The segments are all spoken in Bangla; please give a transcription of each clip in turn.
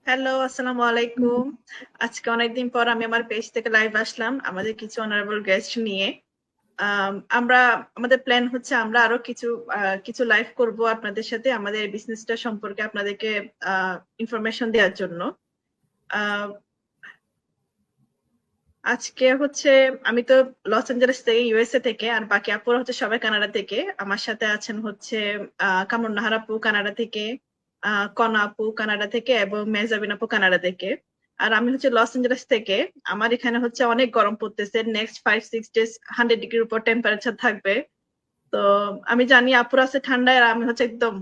হ্যালো, আসসালামু আলাইকুম। আজকে অনেকদিন পর আমি আমার পেজ থেকে লাইভ আসলাম আমাদের কিছু অনারেবল গেস্ট নিয়ে। আমরা আমাদের প্ল্যান হচ্ছে আমরা আরো কিছু লাইভ করব আপনাদের সাথে আমাদের বিজনেসটা সম্পর্কে আপনাদেরকে ইনফরমেশন দেওয়ার জন্য। আহ, আজকে হচ্ছে আমি তো লস এঞ্জেলেস থেকে ইউএসএ থেকে আর বাকি আপুরা হচ্ছে সবাই কানাডা থেকে। আমার সাথে আছেন হচ্ছে কামরুন নাহার আপু কানাডা থেকে, কনা আপু কানাডা থেকে এবং মেহজাবিন আপু কানাডা থেকে। আর আমি হচ্ছে লস এঞ্জেলেস থেকে। আমার এখানে হচ্ছে অনেক গরম পড়তেছে, নেক্সট 5-6 ডেজ 100 ডিগ্রির উপর টেম্পারেচার থাকবে। তো আমি জানি আপুরা আছে ঠান্ডায় আর আমি হচ্ছে একদম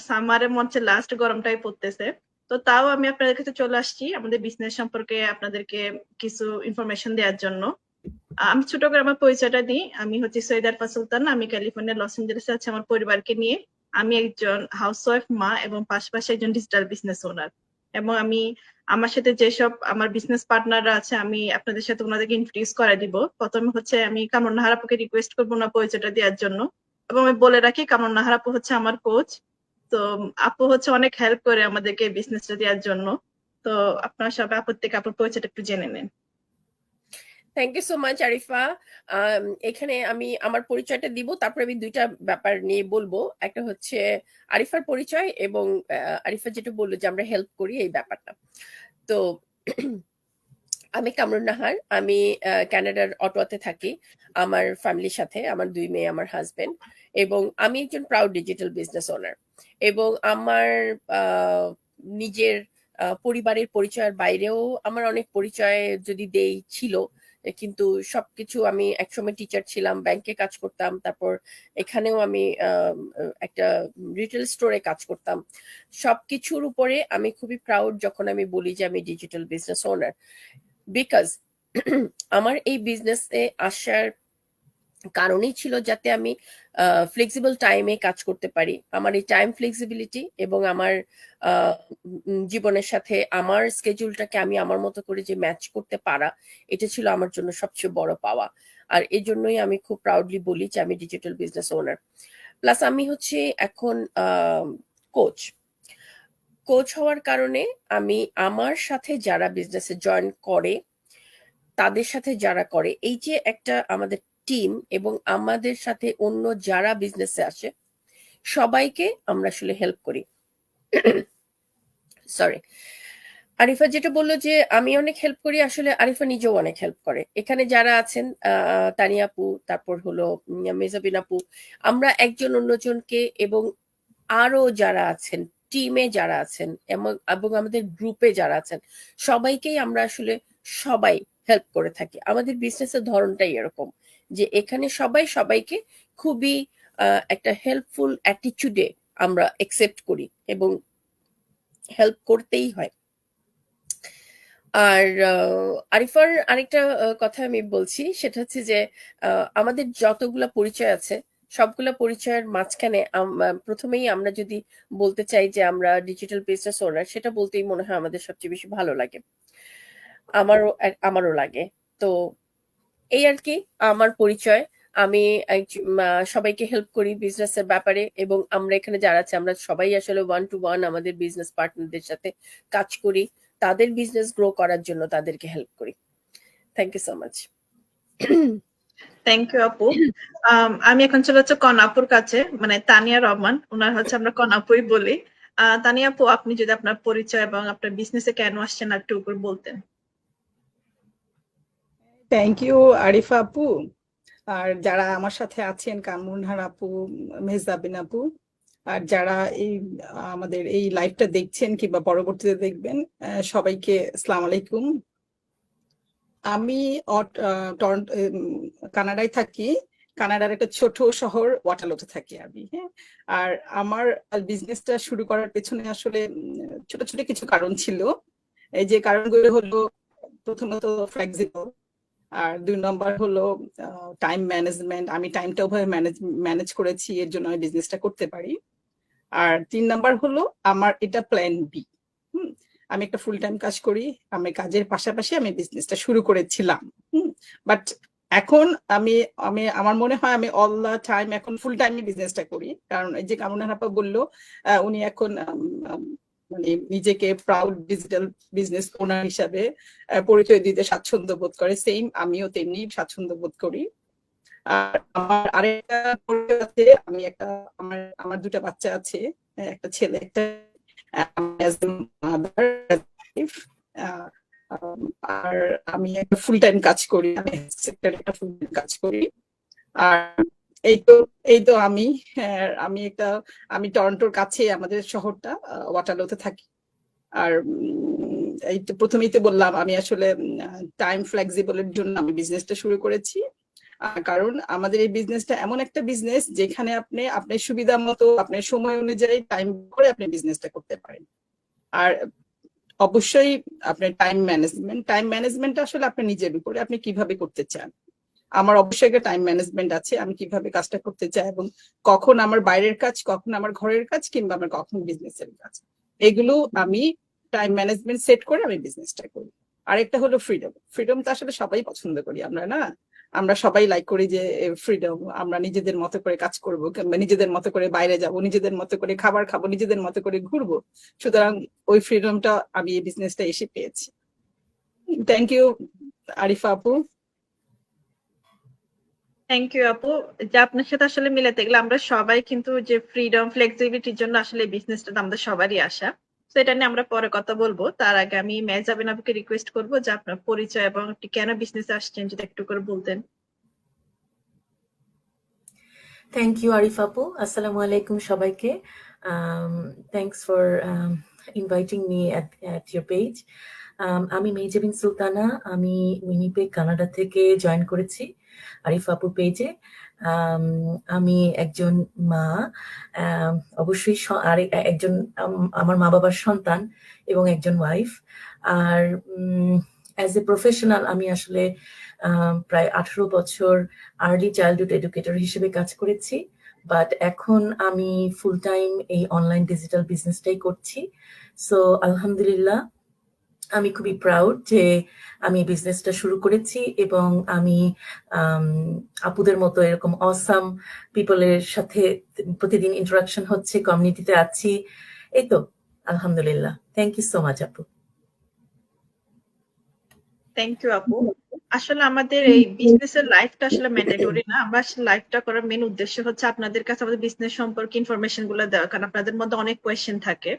সামারে মনে হচ্ছে লাস্ট গরমটাই পড়তেছে। তো তাও আমি আপনাদের কাছে চলে আসছি আমাদের বিজনেস সম্পর্কে আপনাদেরকে কিছু ইনফরমেশন দেওয়ার জন্য। আমি ছোট করে আমার পরিচয়টা দিই। আমি হচ্ছে সৈয়দ আরফা সুলতান। আমি ক্যালিফোর্নিয়ার লস এঞ্জেলেসে আছি আমার পরিবারকে নিয়ে। আমি একজন হাউসওয়াইফ মা এবং পাশাপাশি একজন ডিজিটাল বিজনেস ওনার। এবং আমি আমার সাথে যেসব আমার বিজনেস পার্টনাররা আছে আমি আপনাদের সাথে ওনাদেরকে ইন্ট্রোডিউস করে দিব। প্রথমে হচ্ছে আমি কামরুন নাহার আপুকে রিকোয়েস্ট করবো ওনার পরিচয়টা দেওয়ার জন্য। এবং আমি বলে রাখি কামরুন নাহার আপু হচ্ছে আমার কোচ। তো আপু হচ্ছে অনেক হেল্প করে আমাদেরকে বিজনেসটা দেওয়ার জন্য। তো আপনারা সবাই আপুর থেকে আপুর পরিচয়টা একটু জেনে নেন। Thank you so much Arifa. এখানে আমি আমার পরিচয়টা দিব, তারপরে আমি দুইটা ব্যাপার নিয়ে বলবো। একটা হচ্ছে আরিফার পরিচয় এবং আরিফা যেটা বললো যে আমরা হেল্প করি এই ব্যাপারটা। তো আমি কামরুন নাহার। আমি কানাডার অটোয়াতে থাকি আমার ফ্যামিলির সাথে, আমার 2 মেয়ে, আমার হাজবেন্ড, এবং আমি একজন প্রাউড ডিজিটাল বিজনেস ওনার। এবং আমার আহ, নিজের পরিবারের পরিচয়ের বাইরেও আমার অনেক পরিচয় যদি দেই ছিল, কিন্তু সবকিছু আমি একসময় টিচার ছিলাম, ব্যাংকে কাজ করতাম, তারপর এখানেও আমি একটা রিটেল স্টোরে কাজ করতাম। সবকিছুর উপরে আমি খুবই প্রাউড যখন আমি বলি যে আমি ডিজিটাল বিজনেস ওনার, বিকজ আমার এই বিজনেসে আসার কারণেই ছিল যাতে আমি ফ্লেক্সিবল টাইমে কাজ করতে পারি। আমার এই টাইম ফ্লেক্সিবিলিটি এবং আমার জীবনের সাথে আমার স্কেজুলটাকে আমি আমার মতো করে যে ম্যাচ করতে পারা, এটা ছিল আমার জন্য সবচেয়ে বড় পাওয়া। আর এই জন্যই আমি খুব প্রাউডলি বলি যে আমি ডিজিটাল বিজনেস ওনার। প্লাস আমি হচ্ছে এখন কোচ। কোচ হওয়ার কারণে আমি আমার সাথে যারা বিজনেসে জয়েন করে, তাদের সাথে যারা করে, এই যে একটা আমাদের টিম, এবং আমাদের সাথে অন্য যারা বিজনেসে আসে সবাইকে আমরা আসলে হেল্প করি। সরি, আরিফা যেটা বললো যে আমি অনেক হেল্প করি, আসলে আরিফা নিজেও অনেক হেল্প করে। এখানে যারা আছেন তানিয়া আপু, তারপর হলো মেজাবিন আপু, আমরা একজন অন্যজনকে, এবং আরো যারা আছেন টিমে যারা আছেন এবং এবং আমাদের গ্রুপে যারা আছেন সবাইকেই আমরা আসলে সবাই হেল্প করে থাকি। আমাদের বিজনেসের ধরনটাই এরকম যে এখানে সবাই সবাইকে খুবই একটা হেল্পফুল অ্যাটিটিউডে আমরা একসেপ্ট করি এবং হেল্প করতেই হয়। আর আরিফার আরেকটা কথা আমি বলছি, সেটা হচ্ছে যে আমাদের যতগুলা পরিচয় আছে সবগুলা পরিচয়ের মাঝখানে প্রথমেই আমরা যদি বলতে চাই যে আমরা ডিজিটাল বিজনেস ওনার, সেটা বলতেই মনে হয় আমাদের সবচেয়ে বেশি ভালো লাগে। আমারও লাগে। তো এই আর কি আমার পরিচয়। আমি সবাইকে হেল্প করি বিজনেসের ব্যাপারে, এবং আমরা এখানে যারা আছে আমরা সবাই আসলে 1 to 1 আমাদের বিজনেস পার্টনারদের সাথে কাজ করি, তাদের বিজনেস গ্রো করার জন্য তাদেরকে হেল্প করি। Thank you so much. Thank you আপু। আমি এখন চলে যাচ্ছি কনাপুর কাছে, মানে তানিয়া রহমান, ওনার হচ্ছে আমরা কনাপুই বলি। তানিয়া আপু, আপনি যদি আপনার পরিচয় এবং আপনার বিজনেসে কেন আসছেন আর একটু উপর বলতেন। থ্যাংক ইউ আরিফা আপু। আর যারা আমার সাথে আছেন কামরুনহার আপু, মেহজাবিন আপু, আর যারা এই আমাদের এই লাইভটা দেখছেন কিংবা পরবর্তীতে দেখবেন, সবাইকে আসসালামু আলাইকুম। আমি কানাডায় থাকি। কানাডার একটা ছোট শহর ওয়াটারলোতে থাকি আমি, হ্যাঁ। আর আমার বিজনেসটা শুরু করার পেছনে আসলে ছোট ছোট কিছু কারণ ছিল। এই যে কারণগুলো হলো, প্রথমত ফ্লেক্সিবল, আর 2 নম্বর হলো টাইম ম্যানেজমেন্ট। আমি টাইমটা ওভাবে ম্যানেজ করেছি, এর জন্য আমি বিজনেসটা করতে পারি। আর 3 নম্বর হলো আমার এটা প্ল্যান বি। আমি একটা ফুল টাইম কাজ করি, আমি কাজের পাশাপাশি আমি বিজনেসটা শুরু করেছিলাম। বাট এখন আমি আমি আমার মনে হয় আমি অল দা টাইম এখন ফুল টাইমে বিজনেসটা করি। কারণ এই যে কামরুন আপা বললো, উনি এখন মানে নিজেকে প্রাউড ডিজিটাল বিজনেস ওনার হিসাবে পরিচয় দিতে স্বাচ্ছন্দ্য বোধ করে, সেম আমিও তেমনি স্বাচ্ছন্দ্য বোধ করি। আর আমার আরেকটা পরিচয় আছে, আমি একটা আমার আমার দুটা বাচ্চা আছে, একটা ছেলে একটা, আর আমি একটা ফুল টাইম কাজ করি, আমি সেক্টরে একটা ফুল টাইম কাজ করি। আর এই তো আমি আমি টরন্টোর কাছে, আমাদের শহরটা ওয়াটারলোতে থাকি। আর এই তো প্রথমেই তো বললাম আমি আসলে টাইম ফ্লেক্সিবলের জন্য আমি বিজনেসটা শুরু করেছি। কারণ আমাদের এই বিজনেসটা এমন একটা বিজনেস যেখানে আপনি আপনার সুবিধা মতো আপনার সময় অনুযায়ী টাইম করে আপনি বিজনেসটা করতে পারেন। আর অবশ্যই আপনার টাইম ম্যানেজমেন্ট আসলে আপনার নিজের উপরে, আপনি কিভাবে করতে চান। আমার অবশ্যই একটা টাইম ম্যানেজমেন্ট আছে, আমি কিভাবে কাজটা করতে চাই এবং কখন আমার বাইরের কাজ, কখন আমার ঘরের কাজ, কিংবা আমার কখন বিজনেসের কাজ, এগুলো আমি টাইম ম্যানেজমেন্ট সেট করে আমি বিজনেসটা করি। আরেকটা হলো ফ্রিডম তো আসলে সবাই পছন্দ করি আমরা, না? আমরা সবাই লাইক করি যে ফ্রিডম, আমরা নিজেদের মতো করে কাজ করব, কিংবা নিজেদের মতো করে বাইরে যাব, নিজেদের মতো করে খাবার খাবো, নিজেদের মতো করে ঘুরবো। সুতরাং ওই ফ্রিডমটা আমি এই বিজনেসটা এসে পেয়েছি। থ্যাংক ইউ আরিফা আপু। থ্যাংক ইউ আপু। যে আপনার সাথে আসলে মিলাতে গেলে আমরা সবাই কিন্তু যে ফ্রিডম ফ্লেক্সিবিলিটির জন্য আসলে বিজনেসটা আমাদের সবারই আশা। তো এটা নিয়ে আমরা পরে কথা বলবো। তার আগে আমি মেহজাবিন আপুকে রিকোয়েস্ট করবো যে আপনার পরিচয় এবং আপনি কেন বিজনেসে আসছেন যদি একটু করে বলতেন। থ্যাংক ইউ আরিফ আপু। আসসালামু আলাইকুম সবাইকে। Thanks for inviting me at your page. আমি মেহজাবিন সুলতানা, আমি উইনিপেগ কানাডা থেকে জয়েন করেছি আরিফ আপু পেজে। আমি একজন মা, অবশ্যই একজন আমার মা বাবার সন্তান এবং একজন ওয়াইফ। আর অ্যাজ এ প্রফেশনাল আমি আসলে প্রায় 18 বছর আর্লি চাইল্ডহুড এডুকেটর হিসেবে কাজ করেছি, বাট এখন আমি ফুল টাইম এই অনলাইন ডিজিটাল বিজনেসটাই করছি। সো আলহামদুলিল্লাহ, আমি খুবই প্রাউড যে আমি এই বিজনেসটা শুরু করেছি এবং আমি আপুদের মতো এরকম অসাম পিপলের সাথে প্রতিদিন ইন্টারাকশন হচ্ছে, কমিউনিটিতে আছি। এই তো আলহামদুলিল্লাহ। থ্যাংক ইউ সো মাচ আপু। থ্যাংক ইউ আপু। আসলে আমাদের এই বিজনেসের লাইফটা আসলে ম্যান্ডেটরি না, আমরা লাইফটা করার মেন উদ্দেশ্য হচ্ছে আপনাদের কাছে আমাদের বিজনেস সম্পর্কে ইনফরমেশন গুলো দেওয়া, কারণ আপনাদের মধ্যে অনেক কোয়েশ্চেন থাকে।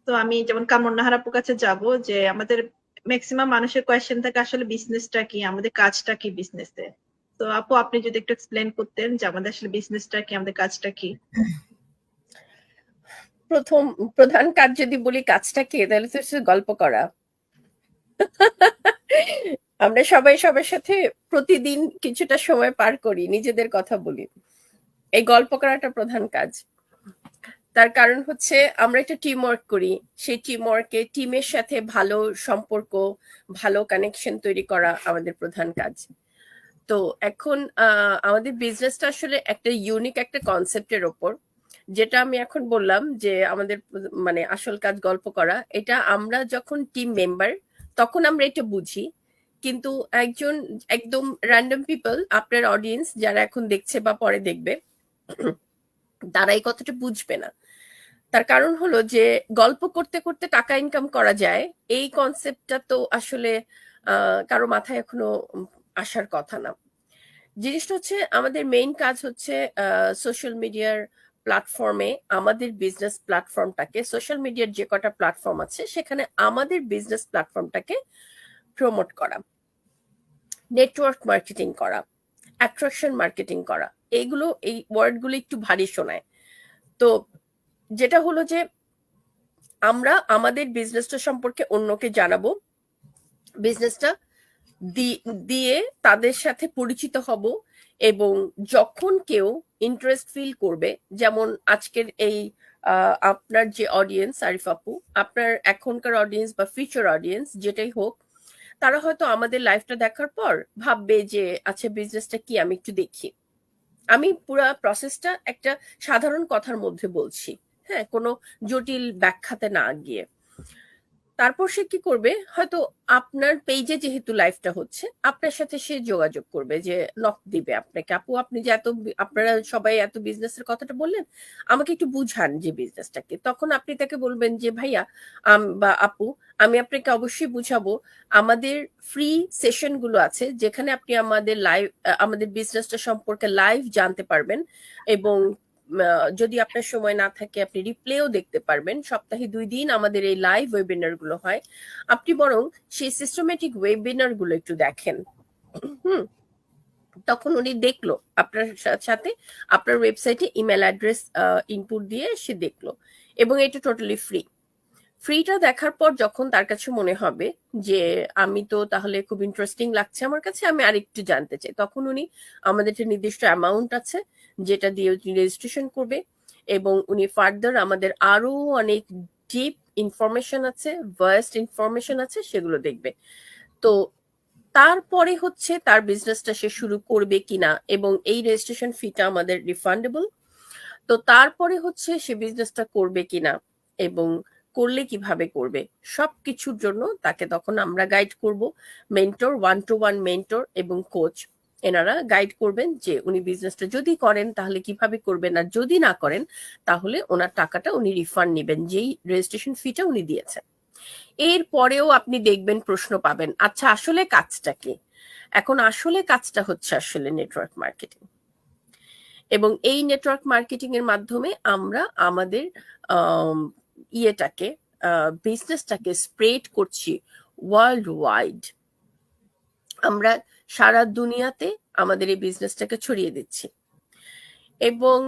তো আমি যেমন কামরুন নাহার আপুর কাছে যাব, যে আমাদের ম্যাক্সিমাম মানুষের কোয়েশ্চেন থাকে আসলে বিজনেসটা কি, আমাদের কাজটা কি বিজনেসে। তো আপু আপনি যদি একটু এক্সপ্লেন করতেন যে আমাদের আসলে বিজনেসটা কি, আমাদের কাজটা কি। প্রধান কাজ যদি বলি কাজটা কি, তাহলে তো হচ্ছে গল্প করা। আমরা সবাই সবার সাথে প্রতিদিন কিছুটা সময় পার করি, নিজেদের কথা বলি, এই গল্প করাটা প্রধান কাজ। তার কারণ হচ্ছে আমরা একটা টিম ওয়ার্ক করি, সেই টিম ওয়ার্কে টিমের সাথে ভালো সম্পর্ক, ভালো কানেকশন তৈরি করা আমাদের প্রধান কাজ। তো এখন আমাদের বিজনেসটা আসলে একটা ইউনিক একটা কনসেপ্টের ওপর, যেটা আমি এখন বললাম যে আমাদের মানে আসল কাজ গল্প করা। এটা আমরা যখন টিম মেম্বার তখন আমরা এটা বুঝি, কিন্তু একজন একদম র্যান্ডম পিপল, আপনার অডিয়েন্স যারা এখন দেখছে বা পরে দেখবে, তারা এই কথাটা বুঝবে না। তার কারণ হলো যে গল্প করতে করতে টাকা ইনকাম করা যায়, এই কনসেপ্টটা তো আসলে কারো মাথায় এখনো আসার কথা না। জিনিসটা হচ্ছে আমাদের মেইন কাজ হচ্ছে সোশ্যাল মিডিয়ার প্ল্যাটফর্মে আমাদের বিজনেস প্ল্যাটফর্মটাকে, সোশ্যাল মিডিয়ার যে কটা প্ল্যাটফর্ম আছে সেখানে আমাদের বিজনেস প্ল্যাটফর্মটাকে প্রমোট করা, নেটওয়ার্ক মার্কেটিং করা, অ্যাট্রাকশন মার্কেটিং করা। এইগুলো, এই ওয়ার্ডগুলো একটু ভারী শোনায়। তো যেটা হলো যে আমরা আমাদের বিজনেসটা সম্পর্কে অন্যকে জানাবো, বিজনেসটা দিয়ে তাদের সাথে পরিচিত হব, এবং যখন কেউ ইন্টারেস্ট ফিল করবে, যেমন আজকের এই আপনার যে অডিয়েন্স আরিফ আপু, আপনার এখনকার অডিয়েন্স বা ফিউচার অডিয়েন্স যেটাই হোক, তারা হয়তো আমাদের লাইফটা দেখার পর ভাববে যে আচ্ছা বিজনেসটা কি, আমি একটু দেখি। আমি পুরো প্রসেসটা একটা সাধারণ কথার মধ্যে বলছি, হ্যাঁ, কোনো জটিল ব্যাখ্যাতে না গিয়ে। তারপর সে কি করবে, হয়তো আপনার পেজে যেহেতু লাইভটা হচ্ছে আপনার সাথে সে যোগাযোগ করবে, যে নক দিবে আপনাকে, আপু আপনি যে আপনারা সবাই এত বিজনেসের কথাটা বললেন, আমাকে একটু বুঝান যে বিজনেসটাকে। তখন আপনি তাকে বলবেন যে ভাইয়া বা আপু, আমি আপনাকে অবশ্যই বুঝাবো। আমাদের ফ্রি সেশন গুলো আছে যেখানে আপনি আমাদের বিজনেসটা সম্পর্কে লাইভ জানতে পারবেন, এবং যদি আপনার সময় না থাকে আপনি রিপ্লেও দেখতে পারবেন। সপ্তাহে 2 দিন আমাদের এই লাইভ ওয়েবিনার গুলো হয়। আপনি বরং সেই সিস্টেমেটিক ওয়েবিনার গুলো একটু দেখেন। হুম তখন উনি দেখলো আপনার সাথে আপনার ওয়েবসাইটে ইমেল অ্যাড্রেস ইনপুট দিয়ে সে দেখলো, এবং এটা টোটালি ফ্রিটা দেখার পর যখন তার কাছে মনে হবে যে আমি তো তাহলে খুব ইন্টারেস্টিং লাগছে আমার কাছে, আমি আরেকটু জানতে চাই, তখন উনি আমাদের একটা নির্দিষ্ট অ্যামাউন্ট আছে যেটা দিয়ে উনি রেজিস্ট্রেশন করবে, এবং উনি ফার্দার আমাদের আরো অনেক ডিপ ইনফরমেশন আছে, ভাস্ট ইনফরমেশন আছে, সেগুলো দেখবে। তো তারপরে হচ্ছে তার বিজনেসটা সে শুরু করবে কিনা, এবং এই রেজিস্ট্রেশন ফিটা আমাদের রিফান্ডেবল। তো তারপরে হচ্ছে সে বিজনেসটা করবে কিনা এবং করলে কিভাবে করবে, সবকিছুর জন্য তাকে তখন আমরা গাইড করব। মেন্টর, 1-to-1 মেন্টর এবং কোচ, এনারা গাইড করবেন যে উনি বিজনেসটা যদি করেন তাহলে কিভাবে করবেন, আর যদি না করেন তাহলে ওনার টাকাটা উনি রিফান্ড নেবেন, যেই রেজিস্ট্রেশন ফিটা উনি দিয়েছেন। এর পরেও আপনি দেখবেন প্রশ্ন পাবেন, আচ্ছা আসলে কাজটা কি? এখন আসলে কাজটা হচ্ছে আসলে নেটওয়ার্ক মার্কেটিং, এবং এই নেটওয়ার্ক মার্কেটিং এর মাধ্যমে আমরা আমাদের বিজনেসটাকে স্প্রেড করছি ওয়ার্ল্ড ওয়াইড। আমরা সারা দুনিয়াতে আমাদের এই বিজনেসটাকে ছড়িয়ে দিচ্ছি। এবং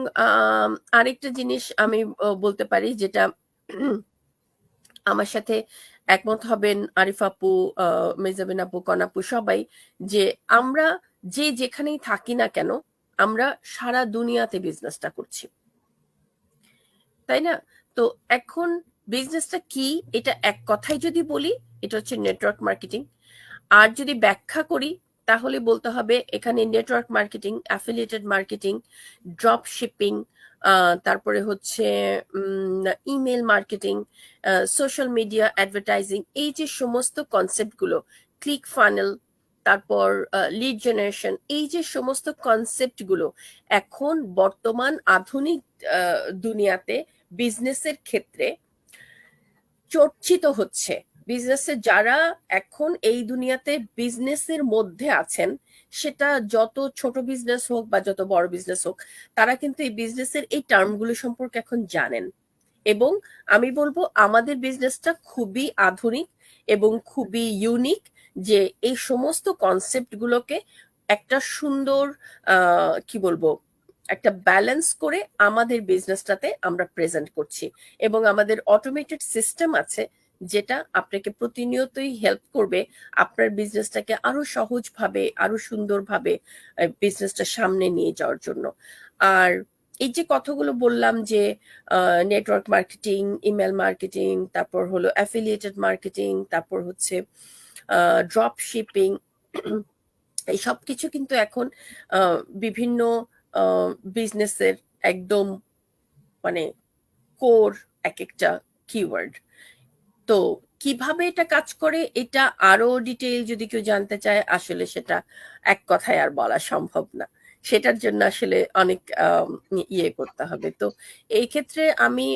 আরেকটা জিনিস আমি বলতে পারি, যেটা আমার সাথে একমত হবেন আরিফ আপু, মেজাবিন আপু, কনাপু সবাই, যে আমরা যেখানেই থাকি না কেন আমরা সারা দুনিয়াতে বিজনেসটা করছি, তাই না? তো এখন বিজনেসটা কি, এটা এক কথাই যদি বলি এটা হচ্ছে নেটওয়ার্ক মার্কেটিং। আর যদি ব্যাখ্যা করি তাহলে বলতে হবে এখানে network marketing, affiliated marketing, drop shipping, তারপরে হচ্ছে email marketing, social media advertising, এই যে সমস্ত কনসেপ্ট গুলো, ক্লিক ফানেল, তারপর লিড জেনারেশন, এই যে সমস্ত কনসেপ্ট গুলো এখন বর্তমান আধুনিক দুনিয়াতে বিজনেসের ক্ষেত্রে চর্চিত হচ্ছে। বিজনেসে যারা এখন এই দুনিয়াতে বিজনেসের মধ্যে আছেন, সেটা যত ছোট বিজনেস হোক বা যত বড় বিজনেস হোক, তারা কিন্তু এই বিজনেসের এই টার্মগুলো সম্পর্কে এখন জানেন। এবং আমি বলবো আমাদের বিজনেসটা খুবই আধুনিক এবং খুবই ইউনিক, যে এই সমস্ত কনসেপ্ট গুলোকে একটা সুন্দর কি বলবো একটা ব্যালেন্স করে আমাদের বিজনেসটাতে আমরা প্রেজেন্ট করছি। এবং আমাদের অটোমেটেড সিস্টেম আছে যেটা আপনাকে প্রতিনিয়তই হেল্প করবে আপনার বিজনেসটাকে আরো সহজভাবে, আরো সুন্দরভাবে বিজনেসটা সামনে নিয়ে যাওয়ার জন্য। আর এই যে কথাগুলো বললাম যে নেটওয়ার্ক মার্কেটিং, ইমেল মার্কেটিং, তারপর হলো অ্যাফিলিয়েটেড মার্কেটিং, তারপর হচ্ছে ড্রপ শিপিং, এই সব কিছু কিন্তু এখন বিভিন্ন বিজনেসের একদম মানে কোর এক একটা কিওয়ার্ড। তো কিভাবে এটা কাজ করে, এটা আরো ডিটেইল যদি কেউ জানতে চায়, আসলে সেটা এক কথায় আর বলা সম্ভব না, সেটার জন্য আসলে অনেক ইয়ে করতে হবে। তো এই ক্ষেত্রে আমি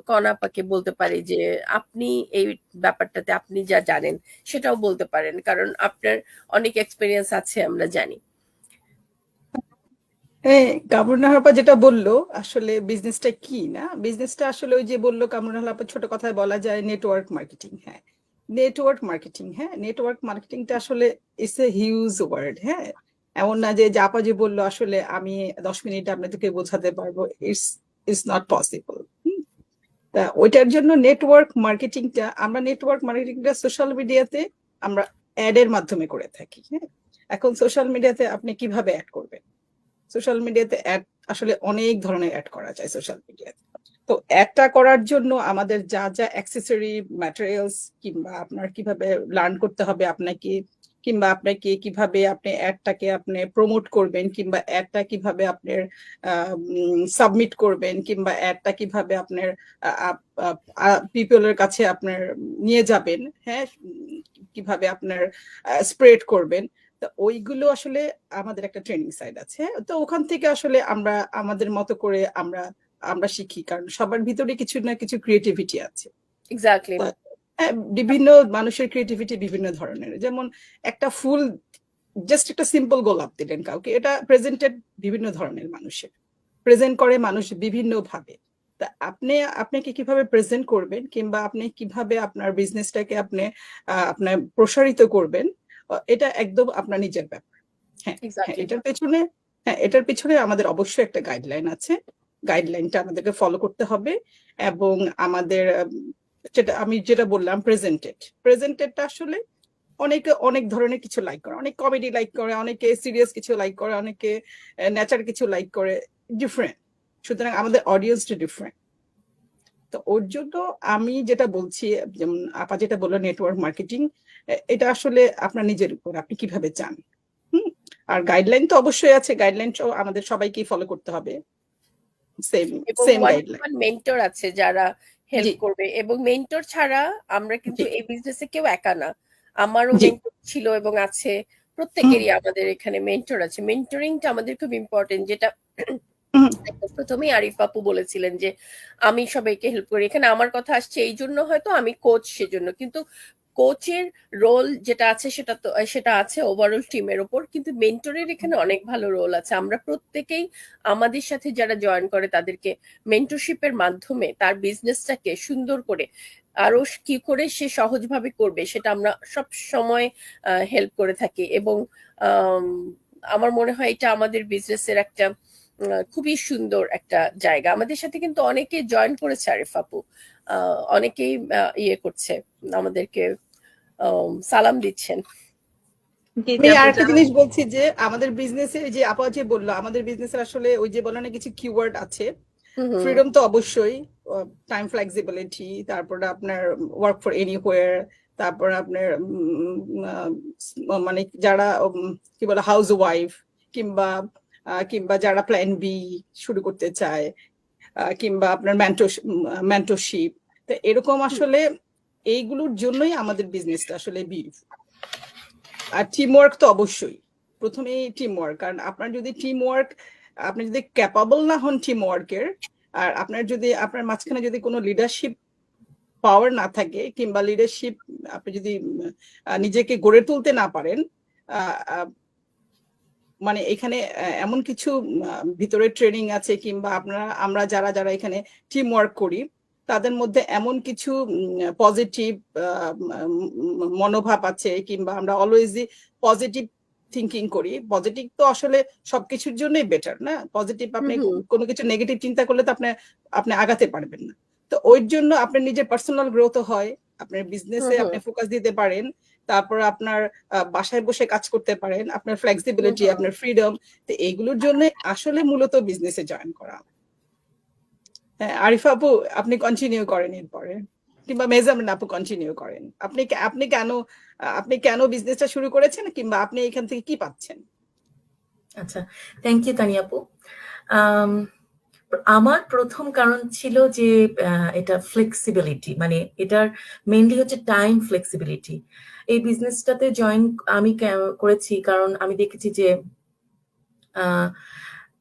কনাপাকে বলতে পারি যে আপনি এই ব্যাপারটাতে আপনি যা জানেন সেটাও বলতে পারেন, কারণ আপনার অনেক এক্সপিরিয়েন্স আছে আমরা জানি। কামরুন্নাহ আপা যেটা বললো, আসলে বিজনেসটা কি না, বিজনেসটা আসলে ওই যে বললো কামরুন্নাহ আপা, ছোট কথায় বলা যায় নেটওয়ার্ক মার্কেটিং। হ্যাঁ, নেটওয়ার্ক মার্কেটিংটা আসলে ইটস এ হিউজ ওয়ার্ড। হ্যাঁ, এমন না যে আপা যে বললো আসলে আমি 10 মিনিটে আপনাদেরকে বোঝাতে পারবো, ইটস নট পসিবল। তা ওইটার জন্য নেটওয়ার্ক মার্কেটিংটা সোশ্যাল মিডিয়াতে আমরা অ্যাড এর মাধ্যমে করে থাকি। হ্যাঁ, এখন সোশ্যাল মিডিয়াতে আপনি কিভাবে অ্যাড করবেন? সোশ্যাল মিডিয়াতে অ্যাড আসলে অনেক ধরনের অ্যাড করা যায় সোশ্যাল মিডিয়াতে। তো অ্যাডটা করার জন্য আমাদের যা যা অ্যাক্সেসরি ম্যাটেরিয়ালস, কিংবা আপনার কিভাবে লার্ন করতে হবে, আপনাকে কিংবা আপনাকে কিভাবে আপনি অ্যাডটাকে আপনি প্রমোট করবেন, কিংবা অ্যাডটা কিভাবে আপনার সাবমিট করবেন, কিংবা অ্যাডটা কিভাবে আপনার পিপলের কাছে আপনার নিয়ে যাবেন, হ্যাঁ, কিভাবে আপনার স্প্রেড করবেন। তো ওইগুলো আসলে আমাদের একটা ট্রেনিং সাইড আছে। তো ওখান থেকে আসলে আমরা আমাদের মতো করে আমরা শিখি, কারণ সবার ভিতরে কিছু না কিছু ক্রিয়েটিভিটি আছে। এক্স্যাক্টলি। হ্যাঁ, বিভিন্ন মানুষের ক্রিয়েটিভিটি বিভিন্ন ধরনের। যেমন একটা ফুল, জাস্ট একটা সিম্পল গোলাপ দিলেন কাউকে, এটা প্রেজেন্টেড বিভিন্ন ধরনের মানুষের প্রেজেন্ট করে মানুষ বিভিন্ন ভাবে। তা আপনাকে কিভাবে প্রেজেন্ট করবেন, কিংবা আপনি কিভাবে আপনার বিজনেসটাকে আপনার প্রসারিত করবেন, এটা একদম আপনার নিজের ব্যাপার। হ্যাঁ, এক্স্যাক্টলি। এটার পেছনে আমাদের অবশ্যই একটা গাইডলাইন আছে। গাইডলাইনটা আমাদেরকে ফলো করতে হবে। এবং আমাদের আমি যেটা বললাম, প্রেজেন্টেডটা আসলে অনেকে অনেক ধরনের কিছু লাইক করে, অনেক কমেডি লাইক করে, অনেকে সিরিয়াস কিছু লাইক করে, অনেকে ন্যাচার কিছু লাইক করে, ডিফারেন্ট। সুতরাং আমাদের অডিয়েন্সটা ডিফারেন্ট। তো ওর জন্য আমি যেটা বলছি, যেমন আপা যেটা বললো নেটওয়ার্ক মার্কেটিং, এটা আসলে আপনার নিজের উপর, আপনি কিভাবে চান। আর গাইডলাইন তো অবশ্যই আছে, গাইডলাইন আমাদের সবাইকেই ফলো করতে হবে, সেম এবং গাইডলাইন। মেন্টর আছে যারা হেল্প জি করবে, এবং মেন্টর ছাড়া আমরা কিন্তু জি এই বিজনেসে কেউ একা না। আমারও জি মেন্টর ছিল এবং আছে, প্রত্যেকেরই আমাদের এখানে মেন্টর আছে। মেন্টরিংটা আমাদের খুব ইম্পর্টেন্ট, যেটা একদম প্রথমেই আরিফ আপু বলেছিলেন যে আমি সবাইকে হেল্প করি। এখানে আমার কথা আসছে এই জন্য, হয়তো আমি কোচ সেজন্য, কিন্তু কোচের রোল যেটা আছে সেটা আছে ওভারঅল টিমের ওপর, কিন্তু মেন্টরের এখানে অনেক ভালো রোল আছে। আমরা প্রত্যেকেই আমাদের সাথে যারা জয়েন করে তাদেরকে মেন্টরশিপের মাধ্যমে তার বিজনেসটাকে সুন্দর করে আরো কি করে সে সহজভাবে করবে সেটা আমরা সব সময় হেল্প করে থাকি। এবং আমার মনে হয় এটা আমাদের বিজনেসের একটা খুবই সুন্দর একটা জায়গা। আমাদের সাথে কিন্তু অনেকে জয়েন করেছে আরিফ আপু, অনেকেই ইয়ে করছে, আমাদেরকে সালাম দিচ্ছেন। জি আমি আপু আরেকটা জানান। জিনিস বলছি যে আমাদের বিজনেসে, যে আপা যে বললো, আমাদের বিজনেসের আসলে ওই যে বলে না কিছু কিওয়ার্ড আছে। ফ্রিডম তো অবশ্যই, টাইম ফ্লেক্সিবিলিটি, তারপরে আপনার ওয়ার্ক ফর এনিহোয়ার, তারপর আপনার মানে যারা কি বলে হাউস ওয়াইফ, কিংবা যারা প্ল্যান বি শুরু করতে চায়, কিংবা আপনার মেন্টরশিপ। তো এরকম আসলে এইগুলোর জন্যই আমাদের বিজনেসটা আসলে বিউটিফুল। আর টিমওয়ার্ক তো অবশ্যই, প্রথমেই টিমওয়ার্ক। কারণ আপনি যদি ক্যাপাবল না হন টিমওয়ার্কের, আর আপনার মাঝখানে যদি কোনো লিডারশিপ পাওয়ার না থাকে, কিংবা লিডারশিপ আপনি যদি নিজেকে গড়ে তুলতে না পারেন, মানে এখানে এমন কিছু ভিতরে ট্রেনিং আছে, কিংবা আমরা যারা যারা এখানে টিম ওয়ার্ক করি, তাদের মধ্যে এমন কিছু পজিটিভ মনোভাব আছে, কিংবা আমরা অলওয়েজই পজিটিভ থিঙ্কিং করি। পজিটিভ তো আসলে সবকিছুর জন্যই বেটার না, পজিটিভ। আপনি কোনো কিছু নেগেটিভ চিন্তা করলে তো আপনি আগাতে পারবেন না। তো ওই জন্য আপনার নিজের পার্সোনাল গ্রোথ হয়, আপনার বিজনেসে আপনি ফোকাস দিতে পারেন, তারপর আপনার বাসায় বসে কাজ করতে পারেন, আপনার ফ্লেক্সিবিলিটি, আপনার ফ্রিডম। তো এইগুলোর জন্য আসলে মূলত বিজনেসে জয়েন করা। হ্যাঁ, আরিফা আপু আপনি কন্টিনিউ করেন এরপরে, কিংবা মেজামিন আপু কন্টিনিউ করেন। আপনি কেন বিজনেসটা শুরু করেছেন, কিংবা আপনি এখান থেকে কি পাচ্ছেন? আচ্ছা, থ্যাংক ইউ তানিয়া আপু। আমার প্রথম কারণ ছিল যে এটা ফ্লেক্সিবিলিটি, মানে এটার মেইনলি হচ্ছে টাইম ফ্লেক্সিবিলিটি। এই বিজনেসটাতে জয়েন আমি করেছি কারণ আমি দেখেছি যে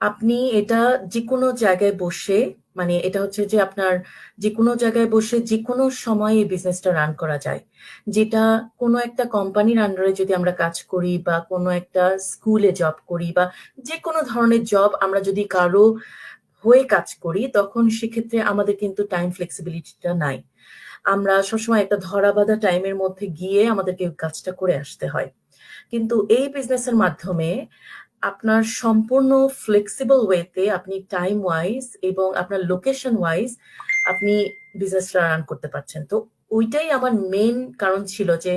আপনি এটা যে কোনো জায়গায় বসে, মানে এটা হচ্ছে যে আপনার যে কোনো জায়গায় বসে যে কোনো সময় এই বিজনেসটা রান করা যায়। যেটা কোনো একটা কোম্পানির আন্ডারে যদি আমরা কাজ করি, বা কোনো একটা স্কুলে জব করি, বা যে কোনো ধরনের জব আমরা যদি কারো হয়ে কাজ করি, তখন সেক্ষেত্রে আমাদের কিন্তু টাইম ফ্লেক্সিবিলিটিটা নাই। আমরা সবসময় একটা ধরাবাঁধা টাইমের মধ্যে গিয়ে আমাদেরকে কাজটা করে আসতে হয়। কিন্তু এই বিজনেসের মাধ্যমে আপনার সম্পূর্ণ ফ্লেক্সিবল ওয়েতে আপনি টাইম ওয়াইজ এবং আপনার লোকেশন ওয়াইজ আপনি বিজনেসটা রান করতে পারছেন। তো ওইটাই আমার মেইন কারণ ছিল যে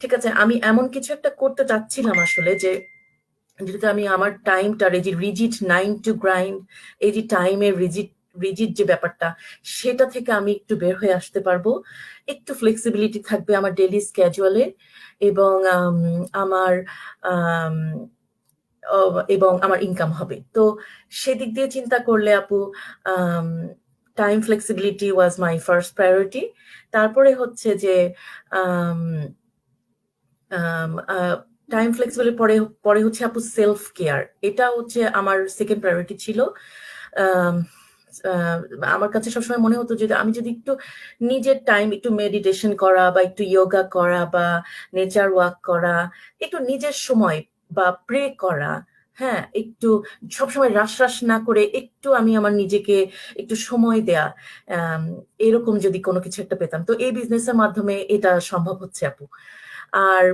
ঠিক আছে, আমি এমন কিছু একটা করতে চাচ্ছিলাম আসলে, যে যেটাতে আমি আমার টাইমটা, এই যে রিজিড 9 to grind, এই যে টাইমের রিজিড যে ব্যাপারটা, সেটা থেকে আমি একটু বের হয়ে আসতে পারবো। একটু ফ্লেক্সিবিলিটি থাকবে আমার ডেইলি স্ক্যাজুয়ালে, এবং আমার আম, এবং আমার ইনকাম হবে। তো সেদিক দিয়ে চিন্তা করলে আপু, time flexibility was my first priority. তারপরে হচ্ছে যে টাইম ফ্লেক্সিবল পরে পরে হচ্ছে আপু সেলফ কেয়ার, এটা হচ্ছে আমার সেকেন্ড প্রায়োরিটি ছিল। আম, আমার কাছে সবসময় মনে হতো যে আমি যদি একটু নিজের টাইম, একটু মেডিটেশন করা বা একটু যোগা করা বা নেচার ওয়াক করা, একটু নিজের সময় বা প্রে করা, হ্যাঁ, একটু সবসময় রাশ রাশ না করে একটু আমি আমার নিজেকে একটু সময় দেয়া, এরকম যদি কোনো কিছু একটা পেতাম, তো এই বিজনেসের মাধ্যমে এটা সম্ভব হচ্ছে আপু। আর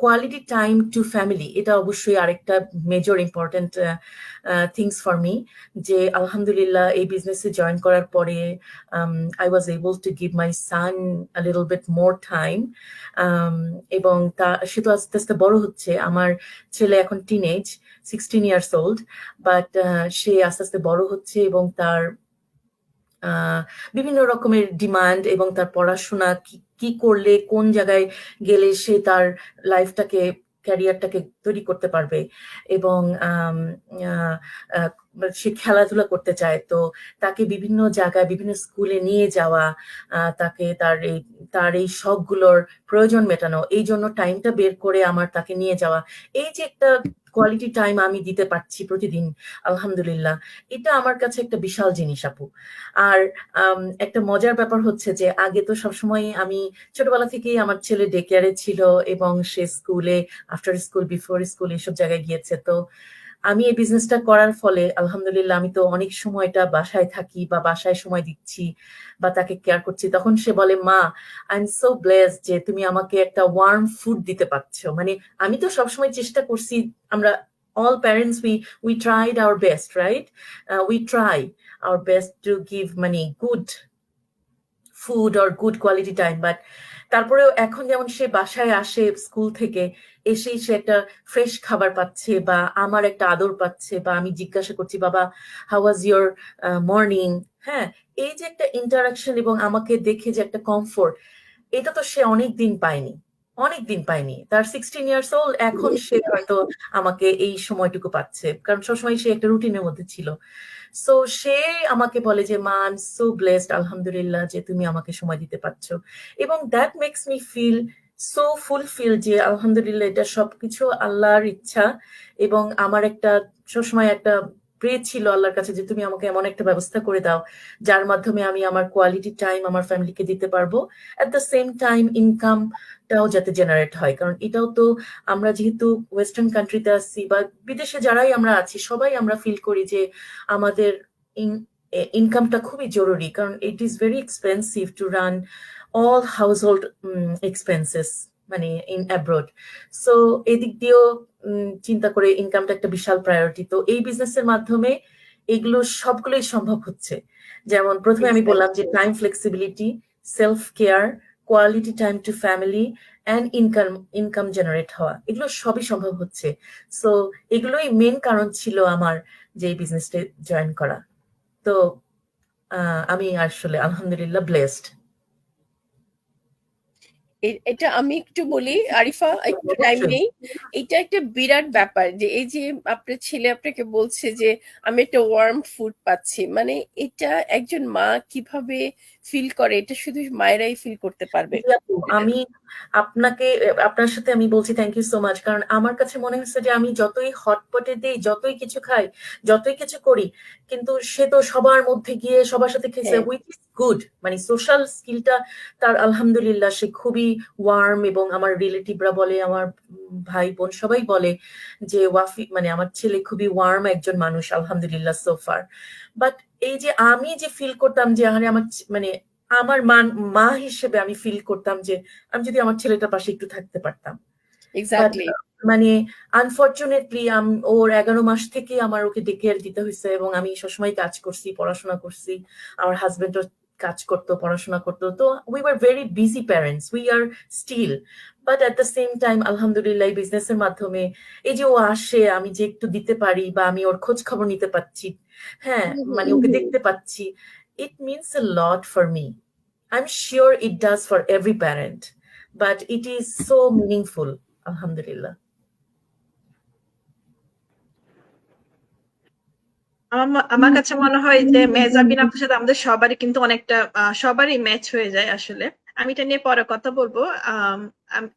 কোয়ালিটি টাইম টু ফ্যামিলি, এটা অবশ্যই আরেকটা major important things for me, যে আলহামদুলিল্লাহ এই বিজনেসে জয়েন করার পরে I was able to give my son a little bit more time, এবং সে তো আস্তে আস্তে বড় হচ্ছে। আমার ছেলে এখন টিনেজ, 16 years old, বাট সে আস্তে আস্তে বড় হচ্ছে এবং তার বিভিন্ন রকমের ডিমান্ড এবং তার পড়াশোনা কি করলে কোন জায়গায় গেলে সে তার লাইফটাকে, ক্যারিয়ারটাকে তৈরি করতে পারবে, এবং সে খেলাধুলা করতে চায়, তো তাকে বিভিন্ন জায়গায় বিভিন্ন স্কুলে নিয়ে যাওয়া, তাকে তার এই শখগুলোর প্রয়োজন মেটানো, এই জন্য টাইমটা বের করে আমার তাকে নিয়ে যাওয়া, এই যে একটা কোয়ালিটি টাইম আমি দিতে পারছি প্রতিদিন, আলহামদুলিল্লাহ, এটা আমার কাছে একটা বিশাল জিনিস আপু। আর একটা মজার ব্যাপার হচ্ছে যে আগে তো সবসময় আমি ছোটবেলা থেকেই আমার ছেলে ডে কেয়ারে ছিল এবং সে স্কুলে, আফটার স্কুল, বিফোর স্কুল, এসব জায়গায় গিয়েছে। তো আমি এই বিজনেসটা করার ফলে আলহামদুলিল্লাহ আমি তো অনেক সময়টা বাসায় থাকি বা বাসায় সময় দিচ্ছি বা তাকে কেয়ার করছি। তখন সে বলে, মা, আই এম সো ব্লেসড যে তুমি আমাকে একটা ওয়ার্ম ফুড দিতে পারছো। মানে আমি তো সবসময় চেষ্টা করছি, আমরা all parents, we tried our best, right? We try our best to give good food or good quality time, but তারপরেও এখন যেমন সে বাসায় আসে স্কুল থেকে, এসেই সে একটা ফ্রেশ খাবার পাচ্ছে বা আমার একটা আদর পাচ্ছে, বা আমি জিজ্ঞাসা করছি, বাবা, হাউ ওয়াজ ইয়োর মর্নিং, হ্যাঁ, এই যে একটা ইন্টারাকশন এবং আমাকে দেখে যে একটা কমফোর্ট, এটা তো সে অনেকদিন পায়নি। তার 16 years old, এখন সে হয়তো আমাকে এই সময়টুকু পাচ্ছে, কারণ সবসময় সে একটা রুটিনের মধ্যে ছিল। সো সে আমাকে বলে যে, মা, আই এম সো ব্লেসড, আলহামদুলিল্লাহ, যে তুমি আমাকে সময় দিতে পারছো, এবং that makes me feel so fulfil যে আলহামদুলিল্লাহ এটা সবকিছু আল্লাহর ইচ্ছা, এবং আমার একটা সবসময় একটা প্রে ছিল আল্লাহর কাছে যে তুমি আমাকে এমন একটা ব্যবস্থা করে দাও যার মাধ্যমে আমি আমার কোয়ালিটি টাইম আমার ফ্যামিলিকে দিতে পারবো, অ্যাট দ্য সেম টাইম ইনকামটাও যাতে জেনারেট হয়। কারণ এটাও তো, আমরা যেহেতু ওয়েস্টার্ন কান্ট্রিতে আছি বা বিদেশে যারাই আমরা আছি, সবাই আমরা ফিল করি যে আমাদের ইনকামটা খুবই জরুরি, কারণ it is very expensive to run all household expenses, মানে ইন অ্যাব্রড। সো এদিক দিয়েও চিন্তা করে ইনকামটা একটা বিশাল প্রায়োরিটি। তো এই বিজনেসের মাধ্যমে এগুলো সবগুলোই সম্ভব হচ্ছে। যেমন প্রথমে আমি বললাম যে time flexibility, self care, quality time to family, and income generate হওয়া, এগুলো সবই সম্ভব হচ্ছে। সো এগুলোই মেন কারণ ছিল আমার যে এই বিজনেসটা জয়েন করা। তো আমি আসলে আলহামদুলিল্লাহ ব্লেসড। এটা আমি একটু বলি, আরিফা, একটু টাইম নেই। এটা একটা বিরাট ব্যাপার যে এই যে আপনার ছেলে আপনাকে বলছে যে আমি একটা ওয়ার্ম ফুড পাচ্ছি, মানে এটা একজন মা কিভাবে ফিল করে এটা শুধু মায়েরাই ফিল করতে পারবে। আমি আপনার সাথে আমি বলছি থ্যাংক ইউ সো মাচ, কারণ আমার কাছে মনে হচ্ছে যে আমি যতই হটপটে দিই, যতই কিছু খাই, যতই কিছু করি, কিন্তু সে তো সবার মধ্যে গিয়ে সবার সাথে খেয়েছে, হুইচ ইজ গুড, মানে সোশ্যাল স্কিলটা তার আলহামদুলিল্লাহ, সে খুবই ওয়ার্ম, এবং আমার রিলেটিভরা বলে, আমার ভাই বোন সবাই বলে যে ওয়াফি, মানে আমার ছেলে খুবই ওয়ার্ম একজন মানুষ, আলহামদুলিল্লাহ সোফার। বাট এই যে আমি যে ফিল করতাম যে আরে আমার মানে আমার মা হিসেবে আমি ফিল করতাম যে আমি যদি আমার ছেলেটার পাশে একটু থাকতে পারতাম। এক্স্যাক্টলি, মানে আনফরচুনেটলি ওর 11 মাস থেকে আমার ওকে ডে কেয়ার দিতে হয়েছে, এবং আমি সবসময় কাজ করছি, পড়াশোনা করছি, আমার হাজবেন্ডও কাজ করতো, পড়াশোনা করতো। তো we were very busy parents, we are still, but at the same time আলহামদুলিল্লাহ এই বিজনেসের মাধ্যমে এই যে ও আসে, আমি যে একটু দিতে পারি বা আমি ওর খোঁজ খবর নিতে পারছি, হ্যাঁ মানে ওকে দেখতে পাচ্ছি, it means a lot for me. I'm sure it does for every parent, but it is so meaningful, alhamdulillah. আমার কাছে মনে হয় যে মেহজাবিন আপুর সাথে আমাদের সবারই কিন্তু অনেকটা সবারই ম্যাচ হয়ে যায় আসলে। আমি এটা নিয়ে পরে কথা বলবো।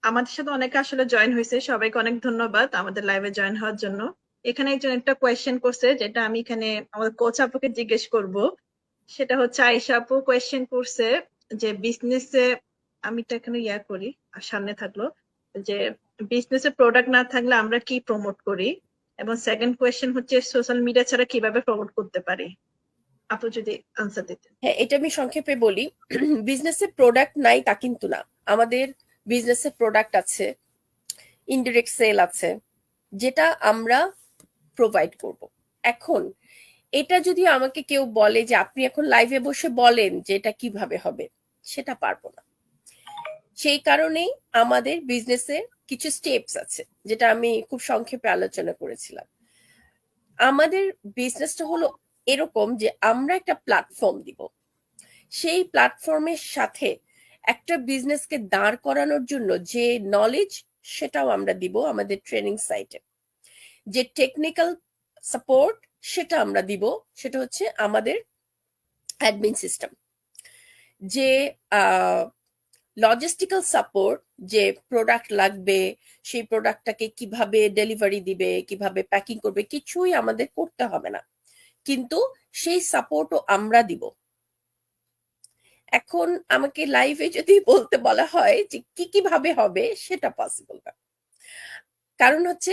আমাদের সাথে অনেকে আসলে জয়েন হয়েছে, সবাইকে অনেক ধন্যবাদ আমাদের লাইভে জয়েন হওয়ার জন্য। এখানে একজন একটা কোয়েশ্চেন করছে, যেটা আমি এখানে আমাদের কোচ আপুকে জিজ্ঞেস করব। সেটা হচ্ছে আয়েশা আপু কোয়েশ্চেন করছে যে বিজনেসে, আমি তো এখানে করি আর সামনে থাকলো, যে বিজনেসে প্রোডাক্ট না থাকলে আমরা কি প্রমোট করি, এবং সেকেন্ড কোয়েশ্চেন হচ্ছে সোশ্যাল মিডিয়া ছাড়া কিভাবে প্রমোট করতে পারি। আপু যদি আনসার দিতেন। হ্যাঁ, এটা আমি সংক্ষেপে বলি। বিজনেসে প্রোডাক্ট নাই তা কিন্তু না, আমাদের বিজনেসে প্রোডাক্ট আছে, ইনডিরেক্ট সেল আছে, যেটা আমরা প্রোভাইড করব। এখন এটা যদি আমাকে কেউ বলে যে আপনি এখন লাইভে বসে বলেন যে এটা কিভাবে হবে, সেটা পারবো না। সেই কারণেই আমাদের বিজনেসে কিছু স্টেপস আছে, যেটা আমি খুব সংক্ষেপে আলোচনা করেছিলাম। আমাদের বিজনেসটা হলো এরকম যে আমরা একটা প্ল্যাটফর্ম দিব, সেই প্ল্যাটফর্মের সাথে একটা বিজনেসকে দাঁড় করানোর জন্য যে নলেজ, সেটাও আমরা দিব আমাদের ট্রেনিং সাইটে। যে টেকনিক্যাল সাপোর্ট, সেটা আমরা দিব, সেটা হচ্ছে আমাদের অ্যাডমিন সিস্টেম। যে লজিস্টিক্যাল সাপোর্ট, যে প্রোডাক্ট লাগবে, সেই প্রোডাক্টটাকে কিভাবে ডেলিভারি দিবে, কিভাবে প্যাকিং করবে, কিছুই আমাদের করতে হবে না, কিন্তু সেই সাপোর্টও আমরা দিব। এখন আমাকে লাইভে যদি বলতে বলা হয় যে কি কিভাবে হবে, সেটা পসিবল না। কারণ হচ্ছে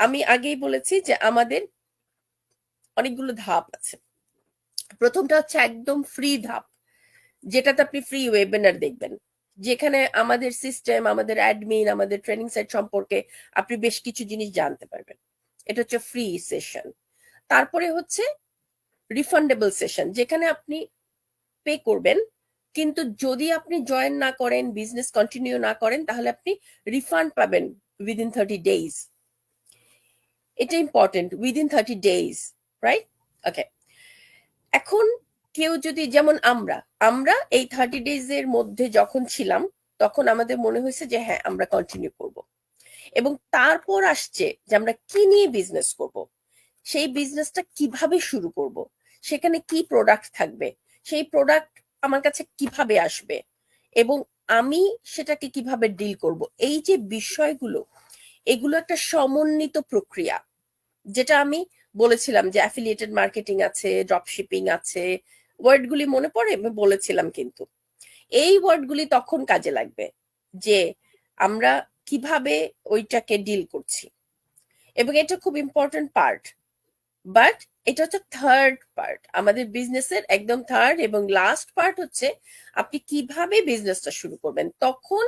আমি আগেই বলেছি যে আমাদের অনেকগুলো ধাপ আছে। প্রথমটা হচ্ছে একদম ফ্রি ধাপ, যেটাতে আপনি ফ্রি ওয়েবিনার দেখবেন, যেখানে আমাদের সিস্টেম, আমাদের অ্যাডমিন, আমাদের ট্রেনিং সাইট সম্পর্কে আপনি বেশ কিছু জিনিস জানতে পারবেন। এটা হচ্ছে ফ্রি সেশন। তারপরে হচ্ছে রিফান্ডেবল সেশন, যেখানে আপনি পে করবেন, কিন্তু যদি আপনি জয়েন না করেন, বিজনেস কন্টিনিউ না করেন, তাহলে আপনি রিফান্ড পাবেন উইদিন 30 days। এটা ইম্পর্টেন্ট, উইদিন 30 days, রাইট? ওকে। এখন কেউ যদি, যেমন আমরা এই 30 days এর মধ্যে যখন ছিলাম, তখন আমাদের মনে হয়েছে যে হ্যাঁ আমরা কন্টিনিউ করব, এবং তারপর আসছে যে আমরা কি নিয়ে বিজনেস করব, সেই বিজনেসটা কিভাবে শুরু করব, সেখানে কি প্রোডাক্ট থাকবে, সেই প্রোডাক্ট আমার কাছে কিভাবে আসবে, এবং আমি সেটাকে কিভাবে ডিল করব। এই যে বিষয়গুলো, এগুলো একটা সমন্বিত প্রক্রিয়া, যেটা আমি বলেছিলাম যে অ্যাফিলিয়েটেড মার্কেটিং আছে, ড্রপশিপিং আছে, ওয়ার্ডগুলি মনে পড়ে? আমি বলেছিলাম, কিন্তু এই ওয়ার্ডগুলি তখন কাজে লাগবে যে আমরা কিভাবে ওইটাকে ডিল করছি, এবং এটা খুব ইম্পর্টেন্ট পার্ট। বাট এটা হচ্ছে থার্ড পার্ট, আমাদের বিজনেসের একদম থার্ড এবং লাস্ট পার্ট হচ্ছে আপনি কিভাবে বিজনেসটা শুরু করবেন। তখন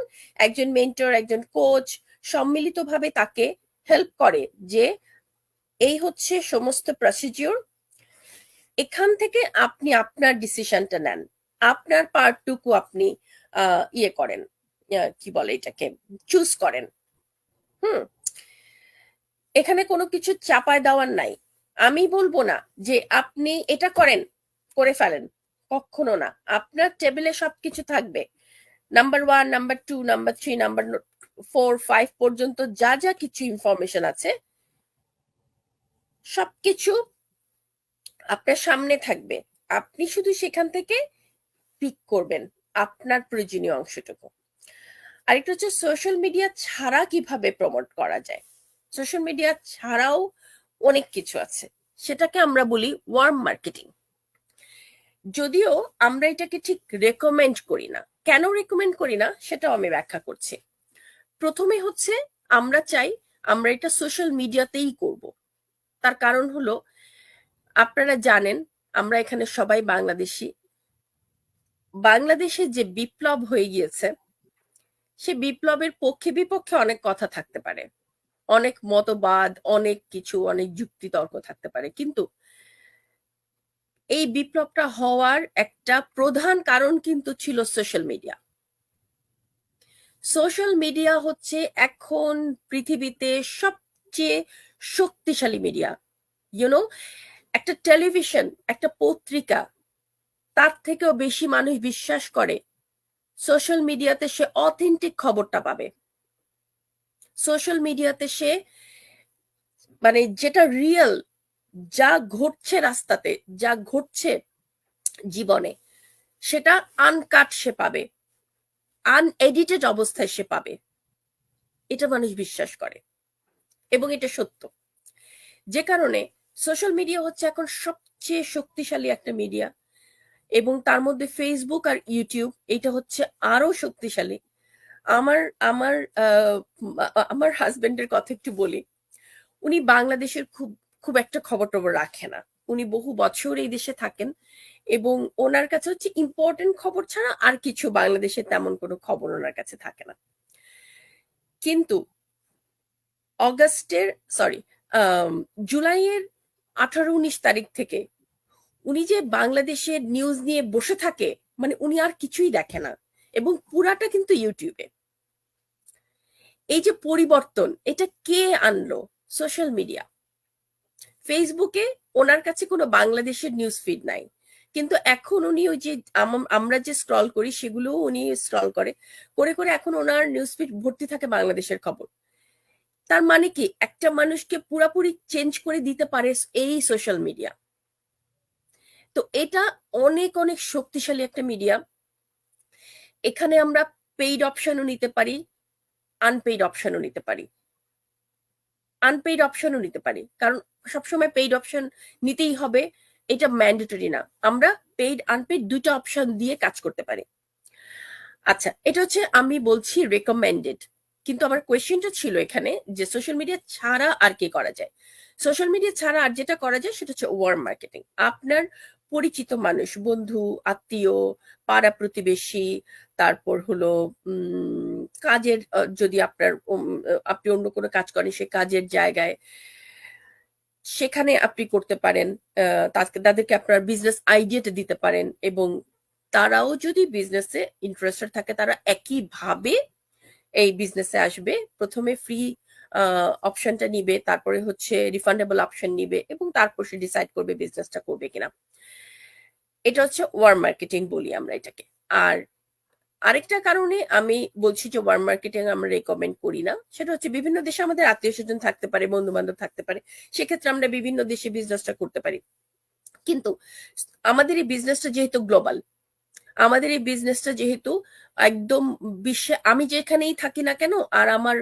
একজন মেন্টর, একজন কোচ সম্মিলিতভাবে তাকে হেল্প করে যে এই হচ্ছে সমস্ত প্রসিডিওর, এখান থেকে আপনি আপনার ডিসিশনটা নেন, আপনার পার্টটুকু আপনি ইয়ে করেন, কি বলে এটাকে, চুজ করেন। এখানে কোনো কিছু চাপায় দেওয়ার নাই। আমি বলবো না যে আপনি এটা করেন, করে ফেলেন, কখনো না। আপনার টেবিলে সবকিছু থাকবে, নাম্বার 1, নাম্বার 2, নাম্বার 3, নাম্বার 4, 5 পর্যন্ত যা যা কিছু ইনফরমেশন আছে, সবকিছু আপনার সামনে থাকবে। আপনি শুধু সেখান থেকে পিক করবেন আপনার প্রয়োজনীয় অংশটুকু। আরেকটা হচ্ছে সোশ্যাল মিডিয়া ছাড়া কিভাবে প্রমোট করা যায়। সোশ্যাল মিডিয়া ছাড়াও অনেক কিছু আছে, সেটাকে আমরা বলি ওয়ার্ম মার্কেটিং। যদিও আমরা এটাকে ঠিক রেকমেন্ড করি না। কেন রেকমেন্ড করি না সেটাও আমি ব্যাখ্যা করছি। প্রথমে হচ্ছে আমরা চাই আমরা এটা সোশ্যাল মিডিয়াতেই করব। তার কারণ হলো, আপনারা জানেন আমরা এখানে সবাই বাংলাদেশি। বাংলাদেশে যে বিপ্লব হয়ে গিয়েছে, সে বিপ্লবের পক্ষে বিপক্ষে অনেক কথা থাকতে পারে, অনেক মতবাদ, অনেক কিছু, অনেক যুক্তি তর্ক থাকতে পারে, কিন্তু এই বিপ্লবটা হওয়ার একটা প্রধান কারণ কিন্তু ছিল সোশ্যাল মিডিয়া। সোশ্যাল মিডিয়া হচ্ছে এখন পৃথিবীতে সবচেয়ে শক্তিশালী মিডিয়া। ইউনো, একটা টেলিভিশন, একটা পত্রিকা, তার থেকেও বেশি মানুষ বিশ্বাস করে সোশ্যাল মিডিয়াতে সে অথেন্টিক খবরটা পাবে। সোশ্যাল মিডিয়াতে সে মানে যেটা রিয়েল, যা ঘটছে রাস্তাতে, যা ঘটছে জীবনে, সেটা আনকাট সে পাবে, আনএডিটেড অবস্থায় সে পাবে। এটা মানুষ বিশ্বাস করে এবং এটা সত্য। যে কারণে সোশ্যাল মিডিয়া হচ্ছে এখন সবচেয়ে শক্তিশালী একটা মিডিয়া, এবং তার মধ্যে ফেসবুক আর ইউটিউব এটা হচ্ছে আরো শক্তিশালী। আমার আমার আমার হাজবেন্ডের কথা একটু বলি। উনি বাংলাদেশের খুব খুব একটা খবর টবর রাখে না। উনি বহু বছর এই দেশে থাকেন এবং ওনার কাছে হচ্ছে ইম্পর্টেন্ট খবর ছাড়া আর কিছু বাংলাদেশের তেমন কোনো খবর ওনার কাছে থাকে না। কিন্তু জুলাইয়ের 18-19 তারিখ থেকে উনি যে বাংলাদেশের নিউজ নিয়ে বসে থাকে, মানে উনি আর কিছুই দেখে না, এবং পুরাটা কিন্তু ইউটিউবে। এই যে পরিবর্তন, এটা কে আনলো? Social media. ফেসবুকে ওনার কাছে কোনো বাংলাদেশের নিউজ ফিড নাই, কিন্তু এখন উনি ওই যে আমরা যে স্ক্রল করি সেগুলোও উনি স্ক্রল করে করে করে এখন ওনার নিউজ ফিড ভর্তি থাকে বাংলাদেশের খবর। তার মানে কি, একটা মানুষকে পুরাপুরি চেঞ্জ করে দিতে পারে এই সোশ্যাল মিডিয়া। তো এটা অনেক অনেক শক্তিশালী একটা মিডিয়া। এখানে আমরা পেইড অপশনও নিতে পারি, আনপেইড অপশনও নিতে পারি। আনপেইড অপশনও নিতে পারি, কারণ সবসময় পেইড অপশন নিতেই হবে এটা ম্যান্ডেটরি না। আমরা পেইড আনপেইড দুইটা অপশন দিয়ে কাজ করতে পারি। আচ্ছা, এটা হচ্ছে আমি বলছি রেকমেন্ডেড, কিন্তু আমার কোয়েশ্চেনটা ছিল এখানে যে সোশ্যাল মিডিয়া ছাড়া আর কি করা যায়। সোশ্যাল মিডিয়া ছাড়া আর যেটা করা যায় সেটা হচ্ছে ওয়ার্ম মার্কেটিং। আপনার পরিচিত মানুষ, বন্ধু, আত্মীয়, পাড়া প্রতিবেশী, তারপর হলো কাজের, যদি আপনি অন্য কোনো কাজ করেন সে কাজের জায়গায়, সেখানে আপনি করতে পারেন। তাদেরকে আপনার বিজনেস আইডিয়াটা দিতে পারেন, এবং তারাও যদি বিজনেসে ইন্টারেস্টেড থাকে তারা একইভাবে এই বিজনেসে আসবে। প্রথমে ফ্রি অপশনটা নিবে, তারপরে হচ্ছে রিফান্ডেবল অপশন নিবে, এবং তারপর সে ডিসাইড করবে বিজনেসটা করবে কিনা। এটা হচ্ছে ওয়ার্ম মার্কেটিং বলি আমরা এটাকে। আর আরেকটা কারণে আমি বলছি যে ওয়ার্ম মার্কেটিং আমরা রেকমেন্ড করি না, সেটা হচ্ছে বিভিন্ন দেশে আমাদের আত্মীয় স্বজন থাকতে পারে, বন্ধু বান্ধব থাকতে পারে, সেক্ষেত্রে আমরা বিভিন্ন দেশে বিজনেসটা করতে পারি। কিন্তু আমাদের এই বিজনেসটা যেহেতু গ্লোবাল, আমাদের এই বিজনেসটা যেহেতু একদম বিশ্বে, আমি যেখানেই থাকি না কেন আর আমার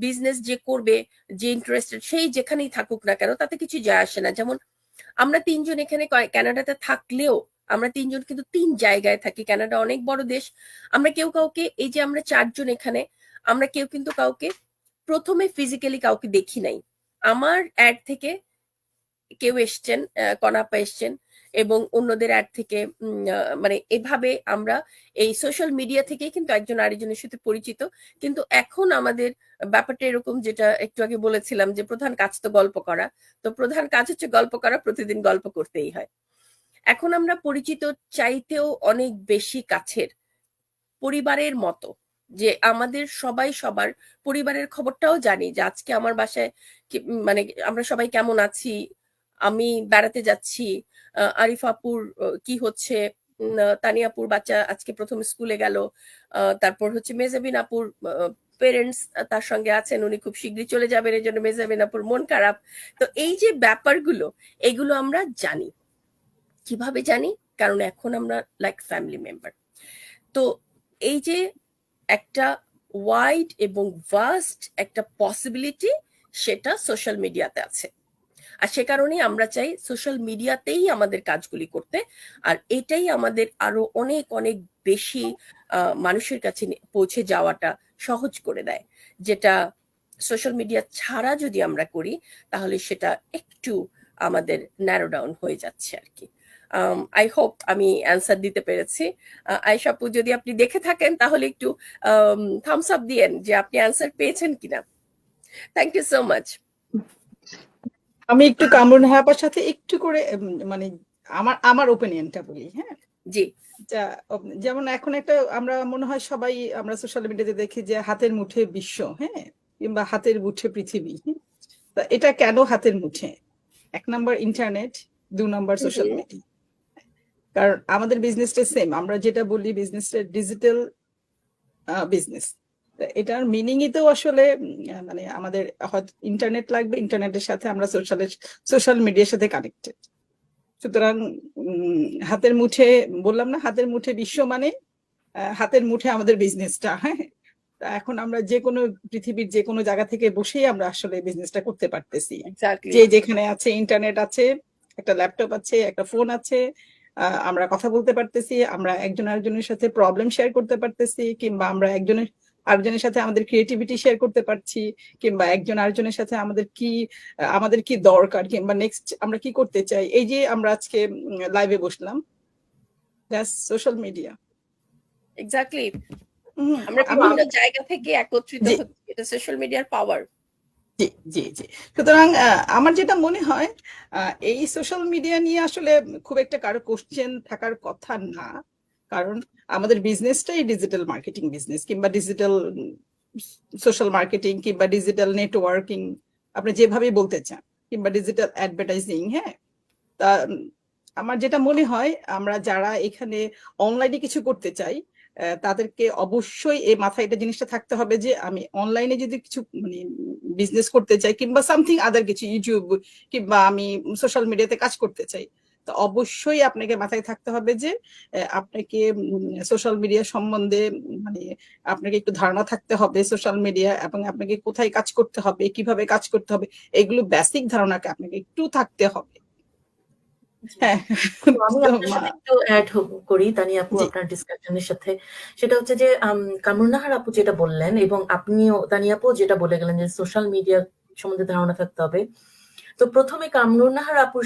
বিজনেস যে করবে, যে ইন্টারেস্টেড, সেই যেখানেই থাকুক না কেন তাতে কিছু যায় আসে না। যেমন আমরা তিনজন এখানে কানাডাতে থাকলেও আমরা তিনজন কিন্তু 3 জায়গায় থাকি। কানাডা অনেক বড় দেশ। আমরা কেউ কাউকে, এই যে আমরা 4 জন এখানে, আমরা কেউ কিন্তু কাউকে প্রথমে ফিজিক্যালি কাউকে দেখি নাই। আমার অ্যাড থেকে কেউ এসছেন, কনাপা এসছেন, এবং অন্যদের অ্যাড থেকে, মানে এভাবে আমরা এই সোশ্যাল মিডিয়া থেকেই কিন্তু একজন আরেকজনের সাথে পরিচিত। কিন্তু এখন আমাদের ব্যাপারটা এরকম, যেটা একটু আগে বলেছিলাম যে প্রধান কাজ তো গল্প করা। তো প্রধান কাজ হচ্ছে গল্প করা, প্রতিদিন গল্প করতেই হয়। এখন আমরা পরিচিত চাইতেও অনেক বেশি কাছের, পরিবারের মতো, যে আমাদের সবাই সবার পরিবারের খবরটাও জানি, যে আজকে আমার বাসায় মানে আমরা সবাই কেমন আছি, আমি বেড়াতে যাচ্ছি, আরিফা আপুর কি হচ্ছে, তানিয়াপুর বাচ্চা আজকে প্রথম স্কুলে গেল, তারপর হচ্ছে মেজাবিন আপুর পেরেন্টস তার সঙ্গে আছেন, উনি খুব শীঘ্রই চলে যাবেন, এই জন্য মেজাবিন আপুর মন খারাপ। তো এই যে ব্যাপারগুলো, এগুলো আমরা জানি। কিভাবে জানি? কারণ এখন আমরা লাইক ফ্যামিলি মেম্বার। তো এই যে একটা ওয়াইড এবং ভাস্ট একটা পসিবিলিটি, সেটা সোশ্যাল মিডিয়াতে আছে। আর সে কারণেই আমরা চাই সোশ্যাল মিডিয়াতেই আমাদের কাজগুলি করতে, আর এটাই আমাদের আরো অনেক অনেক বেশি মানুষের কাছে পৌঁছে যাওয়াটা সহজ করে দেয়, যেটা সোশ্যাল মিডিয়া ছাড়া যদি আমরা করি তাহলে সেটা একটু আমাদের ন্যারো ডাউন হয়ে যাচ্ছে আর কি। আই হোপ আমি অ্যান্সার দিতে পেরেছি। আয়েশা আপু, যদি আপনি দেখে থাকেন তাহলে একটু থামস আপ দিয়েন যে আপনি অ্যান্সার পেয়েছেন কিনা। Thank you so much. আমি একটু কামরুন হায়াপার সাথে একটু করে মানে আমার আমার ওপিনিয়নটা বলি, হ্যাঁ। জি যেমন এখন একটা আমরা মনে হয় সবাই আমরা সোশ্যাল মিডিয়াতে দেখি যে হাতের মুঠে বিশ্ব, হ্যাঁ, কিংবা হাতের মুঠে পৃথিবী। তা এটা কেন হাতের মুঠে? 1 নম্বর ইন্টারনেট, 2 নম্বর সোশ্যাল মিডিয়া। কারণ আমাদের বিজনেসটা সেম, আমরা যেটা বলি বিজনেসটা ডিজিটাল বিজনেস। এটার মিনিংই তো আসলে মানে আমাদের হয়তো ইন্টারনেট লাগবে, ইন্টারনেটের সাথে আমরা সোশ্যাল মিডিয়ার সাথে কানেক্টেড। সুতরাং হাতের মুঠে, বললাম না হাতের মুঠে বিশ্ব, মানে হাতের মুঠে আমাদের বিজনেসটা, হ্যাঁ। এখন আমরা যে কোনো পৃথিবীর যে কোনো জায়গা থেকে বসেই আমরা আসলে বিজনেসটা করতে পারতেছি। যে যেখানে আছে, ইন্টারনেট আছে, একটা ল্যাপটপ আছে, একটা ফোন আছে, আমরা কথা বলতে পারতেছি, আমরা একজন আরেকজনের সাথে প্রবলেম শেয়ার করতে পারতেছি, কিংবা আমরা আরেকজনের সাথে আমাদের ক্রিয়েটিভিটি শেয়ার করতে পারছি, কিংবা একজন আরেকজনের সাথে আমাদের কি দরকার, কিংবা নেক্সট আমরা কি করতে চাই। এই যে আমরা আজকে লাইভে বসলাম, দ্যাটস সোশ্যাল মিডিয়া। এক্স্যাক্টলি, আমরা বিভিন্ন জায়গা থেকে একত্রিত হচ্ছি, এটা সোশ্যাল মিডিয়ার পাওয়ার। জি জি জি। সুতরাং আমার যেটা মনে হয়, এই সোশ্যাল মিডিয়া নিয়ে আসলে খুব একটা কারো কোশ্চেন থাকার কথা না, কারণ আমাদের বিজনেসটাই ডিজিটাল মার্কেটিং বিজনেস, কিংবা ডিজিটাল সোশ্যাল মার্কেটিং, কিংবা ডিজিটাল নেটওয়ার্কিং, আপনি যেভাবেই বলতে চান, কিংবা ডিজিটাল অ্যাডভার্টাইজিং, হ্যাঁ। তা আমার যেটা মনে হয়, আমরা যারা এখানে অনলাইনে কিছু করতে চাই, তাদেরকে অবশ্যই এই মাথায় এটা জিনিসটা থাকতে হবে যে আমি অনলাইনে যদি কিছু মানে বিজনেস করতে চাই, কিংবা সামথিং আদার কিছু, ইউটিউব কিংবা আমি সোশ্যাল মিডিয়াতে কাজ করতে চাই, তো অবশ্যই আপনাকে মাথায় থাকতে হবে যে আপনাকে সোশ্যাল মিডিয়া সম্বন্ধে মানে আপনাকে একটু ধারণা থাকতে হবে সোশ্যাল মিডিয়া, এবং আপনাকে কোথায় কাজ করতে হবে, কিভাবে কাজ করতে হবে, এগুলো বেসিক ধারণাকে আপনাকে একটু থাকতে হবে। হ্যাঁ, আমি আপনার সাথে একটু অ্যাড করি তানিয়া আপু আপনার ডিসকাশনের সাথে। সেটা হচ্ছে যে কামরুন্নাহার আপু যেটা বললেন, এবং আপনিও তানিয়া আপু যেটা বলে গেলেন যে সোশ্যাল মিডিয়া সম্বন্ধে ধারণা থাকতে হবে। তো প্রথমে কামরুন্নাহার আপুর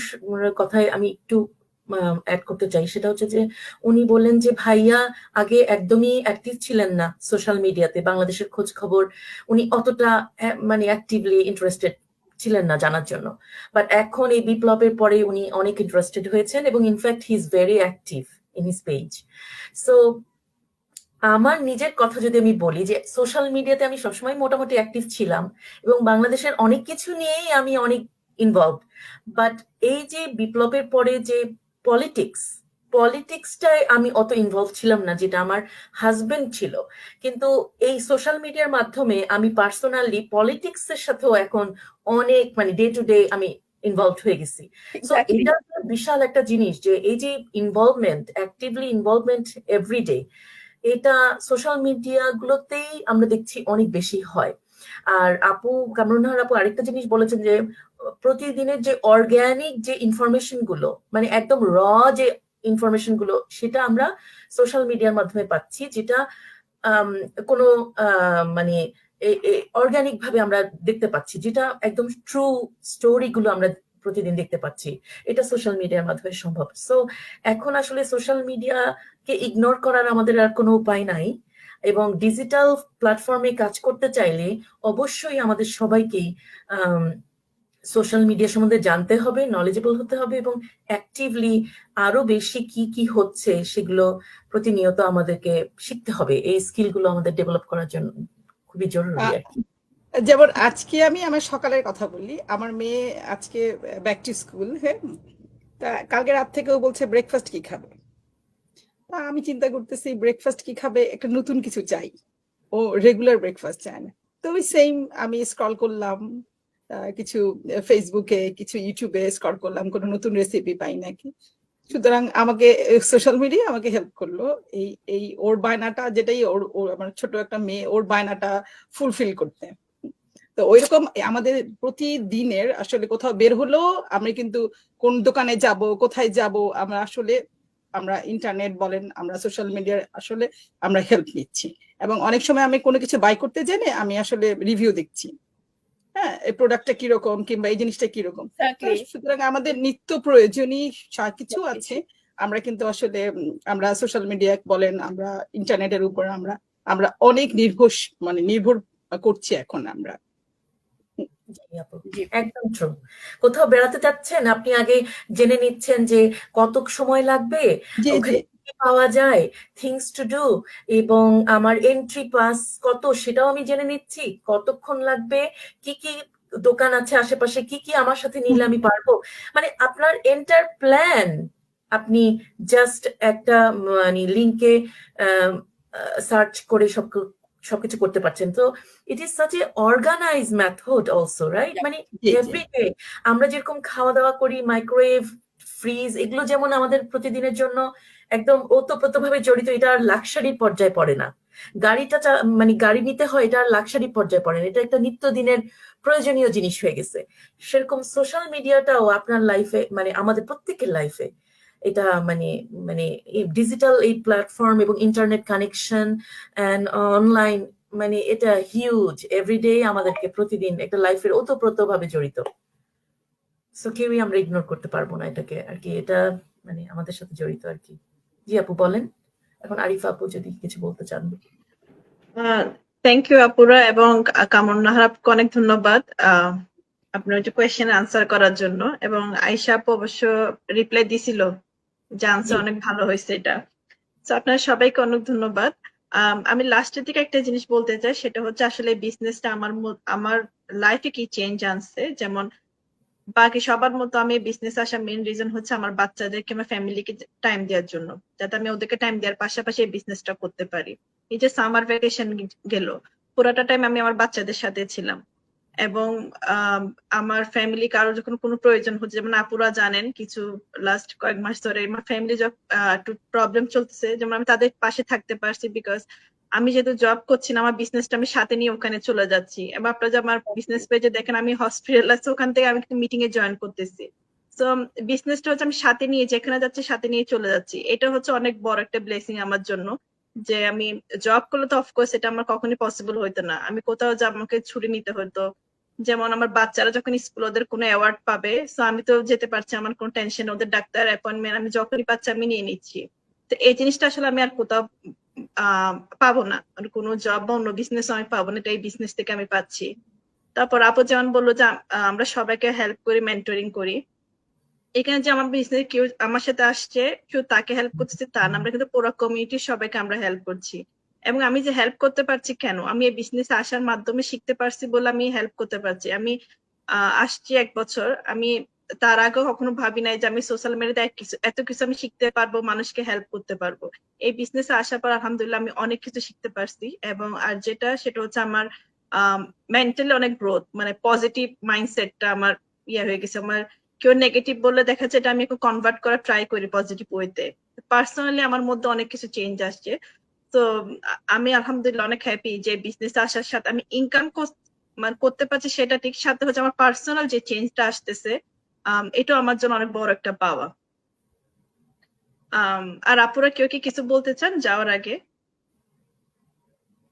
কথায় আমি একটু অ্যাড করতে চাই। সেটা হচ্ছে যে উনি বললেন যে ভাইয়া আগে একদমই অ্যাক্টিভ ছিলেন না সোশ্যাল মিডিয়াতে, বাংলাদেশের খোঁজ খবর উনি অতটা মানে অ্যাক্টিভলি ইন্টারেস্টেড ছিলেন না জানার জন্য, বাট এখন এই বিপ্লবের পরে উনি অনেক ইন্টারেস্টেড হয়েছেন, এবং in fact he is very active in his page. So আমার নিজের কথা যদি আমি বলি, যে সোশ্যাল মিডিয়াতে আমি সবসময় মোটামুটি অ্যাক্টিভ ছিলাম, এবং বাংলাদেশের অনেক কিছু নিয়েই আমি অনেক ইনভলভ, বাট এই যে বিপ্লবের পরে যে পলিটিক্সটায় আমি অত ইনভলভ ছিলাম না, যেটা আমার হাজবেন্ড ছিল। কিন্তু এই সোশ্যাল মিডিয়ার মাধ্যমে আমি পার্সোনালি পলিটিক্সের সাথেও এখন অনেক মানে ডে টু ডে আমি ইনভলভ হয়ে গেছি। সো এটা বিশাল একটা জিনিস, যে এই যে ইনভলভমেন্ট, অ্যাক্টিভলি ইনভলভমেন্ট এভরিডে, এটা সোশ্যাল মিডিয়া গুলোতেই আমরা দেখছি অনেক বেশি হয়। আর আপু কামরুন্নাহার আপু আরেকটা জিনিস বলেছেন যে প্রতিদিনের যে অর্গানিক যে ইনফরমেশন গুলো, মানে একদম র যে ইনফরমেশন গুলো, সেটা আমরা সোশ্যাল মিডিয়ার মাধ্যমে পাচ্ছি, যেটা কোনো মানে অর্গানিক ভাবে আমরা দেখতে পাচ্ছি, যেটা একদম ট্রু স্টোরি গুলো আমরা প্রতিদিন দেখতে পাচ্ছি। এটা সোশ্যাল মিডিয়ার মাধ্যমে সম্ভব। সো এখন আসলে সোশ্যাল মিডিয়াকে ইগনোর করার আমাদের আর কোনো উপায় নাই, এবং ডিজিটাল প্ল্যাটফর্মে কাজ করতে চাইলে অবশ্যই আমাদের সবাইকেই সোশ্যাল মিডিয়া সম্বন্ধে জানতে হবে, নলেজেবল হতে হবে, এবং অ্যাক্টিভলি আরো বেশি কি কি হচ্ছে সেগুলো প্রতিনিয়ত আমাদেরকে শিখতে হবে। এই স্কিলগুলো আমাদের ডেভেলপ করার জন্য খুবই জরুরি আর কি। যেমন আজকে আমি আমার সকালের কথা বলি, আমার মেয়ে আজকে ব্যাক টু স্কুল, হ্যাঁ। তা কালকে রাত থেকেও বলছে ব্রেকফাস্ট কি খাবে। তা আমি চিন্তা করতেছি ব্রেকফাস্ট কি খাবে, একটা নতুন কিছু চাই, ও রেগুলার ব্রেকফাস্ট চায় না। তো ওই সেম আমি স্ক্রল করলাম কিছু ফেসবুকে, কিছু ইউটিউবে স্ক্রল করলাম, কোনো নতুন রেসিপি পাই নাকি। সুতরাং আমাকে সোশ্যাল মিডিয়া আমাকে হেল্প করলো এই ওর বায়নাটা, যেটাই ওর আমার ছোট একটা মেয়ে, ওর বায়নাটা ফুলফিল করতে। তো ওইরকম আমাদের প্রতিদিনের আসলে কোথাও বের হলেও আমরা কিন্তু কোন দোকানে যাব, কোথায় যাব, আমরা ইন্টারনেট বলেন, আমরা সোশ্যাল মিডিয়ার আসলে আমরা হেল্প নিচ্ছি। এবং অনেক সময় আমি কোনো কিছু বাই করতে জেনে আমি আসলে রিভিউ দেখছি, হ্যাঁ, এই প্রোডাক্টটা কিরকম, কিংবা এই জিনিসটা কিরকম। সুতরাং আমাদের নিত্য প্রয়োজনীয় কিছু আছে, আমরা কিন্তু আসলে আমরা সোশ্যাল মিডিয়া বলেন, আমরা ইন্টারনেটের উপর আমরা অনেক নির্ভর করছি এখন আমরা। জি আপু, জি একদম ট্রু। কোথাও বেড়াতে যাচ্ছেন, আপনি আগে জেনে নিচ্ছেন যে কত সময় লাগবে, জি জি ওখানে কি কি পাওয়া যায়, থিংস টু ডু, এবং আমার এন্ট্রি পাস কত সেটাও আমি জেনে নিচ্ছি, কতক্ষণ লাগবে, কি কি দোকান আছে আশেপাশে, কি কি আমার সাথে নিলে আমি পারবো। মানে আপনার এন্টার প্ল্যান আপনি জাস্ট একটা মানে লিঙ্কে সার্চ করে সবকিছু করতে পারছেন। তো it is such a organise method also, right? মানে জি জি এভরিডে আমরা যেরকম খাওয়া দাওয়া করি, মাইক্রোওয়েভ, ফ্রিজ, এগুলো যেমন আমাদের প্রতিদিনের জন্য একদম ওতপ্রোতভাবে জড়িত, এটা আর লাক্সারি পর্যায়ে পড়ে না। মানে গাড়ি নিতে হয়, এটা আর লাক্সারি পর্যায়ে পড়ে না, এটা একটা নিত্যদিনের প্রয়োজনীয় জিনিস হয়ে গেছে। সেরকম সোশ্যাল মিডিয়াটাও আপনার লাইফে, মানে আমাদের প্রত্যেকের লাইফে এটা মানে মানে ডিজিটাল এই প্ল্যাটফর্ম এবং ইন্টারনেট কানেকশন অ্যান্ড অনলাইন, মানে এটা হিউজ, এভরিডে আমাদেরকে প্রতিদিন একটা লাইফের ওতপ্রোতভাবে জড়িত। সো কেউই আমরা ইগনোর করতে পারবো না এটাকে আর কি, এটা মানে আমাদের সাথে জড়িত আর কি। জি আপু বলেন, এখন আরিফা আপু যদি কিছু বলতে চান। থ্যাংক ইউ আপুরা, এবং কামর নাহার আপুকে অনেক ধন্যবাদ আপনার যে কোয়েশ্চেন আনসার করার জন্য, এবং আয়েশা আপু অবশ্য রিপ্লাই দিছিল যে আনসার জি অনেক ভালো হয়েছে এটা। তো আপনার সবাইকে অনেক ধন্যবাদ। আমি লাস্টের দিকে একটা জিনিস বলতে চাই, সেটা হচ্ছে আসলে বিজনেসটা আমার লাইফে কি চেঞ্জ আনছে। যেমন বাকি সবার মতো আমি বিজনেস আসার মেইন রিজন হচ্ছে আমার বাচ্চাদেরকে, আমার ফ্যামিলিকে টাইম দেওয়ার জন্য, যাতে আমি ওদেরকে টাইম দেওয়ার পাশাপাশি এই বিজনেসটা করতে পারি। এই যে সামার ভ্যাকেশন গেল, পুরাটা টাইম আমি আমার বাচ্চাদের সাথে ছিলাম। এবং আমার ফ্যামিলি কারো যখন কোনো প্রয়োজন হচ্ছে, যেমন আপুরা জানেন কিছু লাস্ট কয়েক মাস ধরে আমার ফ্যামিলি একটু প্রবলেম চলতেছে, যেমন আমি তাদের পাশে থাকতে পারছি বিকজ আমি যেহেতু জব করছি না, আমার বিজনেসটা আমি সাথে নিয়ে ওখানে চলে যাচ্ছি। এবং আপনারা যে আমার বিজনেস পেজে দেখেন আমি হসপিটাল আছে, ওখান থেকে আমি মিটিং এ জয়েন করতেছি। তো বিজনেসটা হচ্ছে আমি সাথে নিয়ে যেখানে যাচ্ছি সাথে নিয়ে চলে যাচ্ছি। এটা হচ্ছে অনেক বড় একটা ব্লেসিং আমার জন্য। যে আমি জব করলে তো অফকোর্স এটা আমার কখনই পসিবল হইতো না, আমি কোথাও যে আমাকে ছুটি নিতে হতো। যেমন আমার বাচ্চারা যখন স্কুল ওদের কোনো অ্যাওয়ার্ড পাবে, তো আমি তো যেতে পারছি, আমার কোনো টেনশন, ওদের ডাক্তার অ্যাপয়েন্টমেন্ট আমি যখনই পাচ্ছি আমি নিয়ে নিচ্ছি। তো এই জিনিসটা আসলে আমি আর কোথাও পাবো না, আর কোনো জব বা অন্য বিজনেস আমি পাবো না, এটা এই বিজনেস থেকে আমি পাচ্ছি। তারপর আপু যেমন বললো যে আমরা সবাইকে হেল্প করি, মেন্টরিং করি। এখানে যে আমার বিজনেস কেউ আমার সাথে আসছে শুধু তাকে হেল্প করছে তা না, আমরা কিন্তু পুরো কমিউনিটির সবাইকে আমরা হেল্প করছি। এবং আমি যে হেল্প করতে পারছি কেন, আমি এই বিজনেসে আসার মাধ্যমে শিখতে পারছি বলে আমি হেল্প করতে পারছি। আমি আসছি 1 বছর, আমি তার আগে কখনো ভাবি নাই যে আমি সোশ্যাল মিডিয়াতে এত কিছু আমি শিখতে পারবো, মানুষকে হেল্প করতে পারবো। এই বিজনেসে আসার পর আলহামদুলিল্লাহ আমি অনেক কিছু শিখতে পারছি। এবং আর সেটা হচ্ছে আমার মেন্টালি অনেক গ্রোথ, মানে পজিটিভ মাইন্ডসেটটা আমার হয়ে গেছে। আমার কেউ নেগেটিভ বললে দেখা যাচ্ছে এটা আমি একটু কনভার্ট করার ট্রাই করি পজিটিভ ওয়েতে। পার্সোনালি আমার মধ্যে অনেক কিছু চেঞ্জ আসছে। তো আমি আলহামদুলিল্লাহ অনেক হ্যাপি যে বিজনেস আসার সাথে আমি ইনকাম মানে করতে পারছি, সেটা ঠিক, সাথে হচ্ছে আমার পার্সোনাল যে চেঞ্জটা আসতেছে, এটা আমার জন্য অনেক বড় একটা পাওয়া। আর আপুরা কেউ কি কিছু বলতে চান যাওয়ার আগে?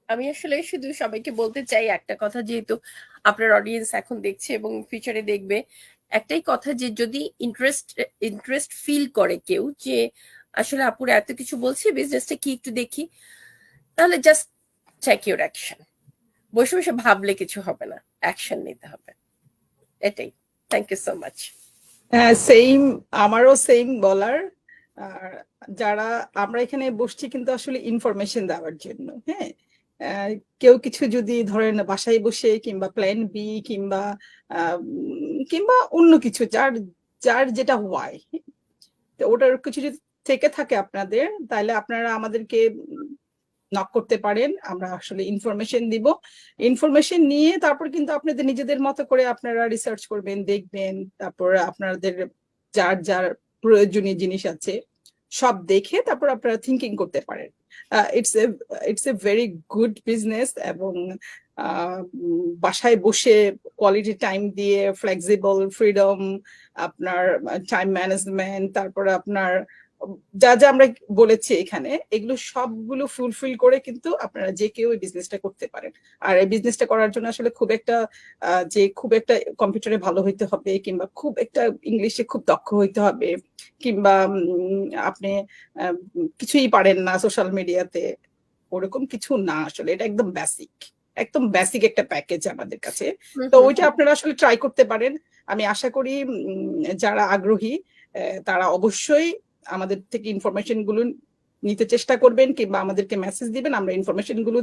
আমি আসলে শুধু সবাইকে বলতে চাই একটা কথা, যেহেতু আপনার অডিয়েন্স এখন দেখছে এবং ফিউচারে দেখবে, একটাই কথা, যে যদি ইন্টারেস্ট ফিল করে কেউ যে আসলে আপুরা এত কিছু বলছে, বিজনেসটা কি একটু দেখি, তাহলে জাস্ট চেক ইউর অ্যাকশন। বসে বসে ভাবলে কিছু হবে না, অ্যাকশন নিতে হবে। এটাই। Thank you so much. হ্যাঁ, সেম, আমারও সেম বলার। আর যারা আমরা এখানে বসছি কিন্তু আসলে ইনফরমেশন দেওয়ার জন্য, হ্যাঁ। কেউ কিছু যদি ধরেন বাসায় বসে কিংবা প্ল্যান বি কিংবা কিংবা অন্য কিছু, যার যার যেটা হয়, তো ওটার কিছু যদি থেকে থাকে আপনাদের, তাহলে আপনারা আমাদেরকে নক করতে পারেন, আমরা আসলে ইনফরমেশন দিব। ইনফরমেশন নিয়ে তারপর কিন্তু আপনাদের নিজেদের মতো করে আপনারা রিসার্চ করবেন, দেখবেন, তারপর আপনাদের যার যার প্রয়োজনীয় জিনিস আছে সব দেখে তারপর আপনারা থিঙ্কিং করতে পারেন। It's a very good business, এবং বাসায় বসে কোয়ালিটি টাইম দিয়ে, ফ্লেক্সিবল ফ্রিডম, আপনার টাইম ম্যানেজমেন্ট, তারপরে আপনার যা যা আমরা বলেছি এখানে, এগুলো সবগুলো ফুলফিল করে কিন্তু আপনারা যে কেউ এই বিজনেসটা করতে পারেন। আর এই বিজনেসটা করার জন্য আসলে খুব একটা কম্পিউটারে ভালো হইতে হবে, কিংবা খুব একটা ইংলিশে খুব দক্ষ হইতে হবে, কিংবা আপনি কিছুই পারেন না সোশ্যাল মিডিয়াতে, ওরকম কিছু না। আসলে এটা একদম বেসিক একদম বেসিক একটা প্যাকেজ আমাদের কাছে। হুম, তো হুম, ওইটা আপনারা আসলে ট্রাই করতে পারেন। আমি আশা করি যারা আগ্রহী তারা অবশ্যই আমাদের থেকে ইনফরমেশন গুলো নিতে চেষ্টা করবেন, কিংবা আমাদেরকে মেসেজ দিবেন, আমরা ইনফরমেশন গুলো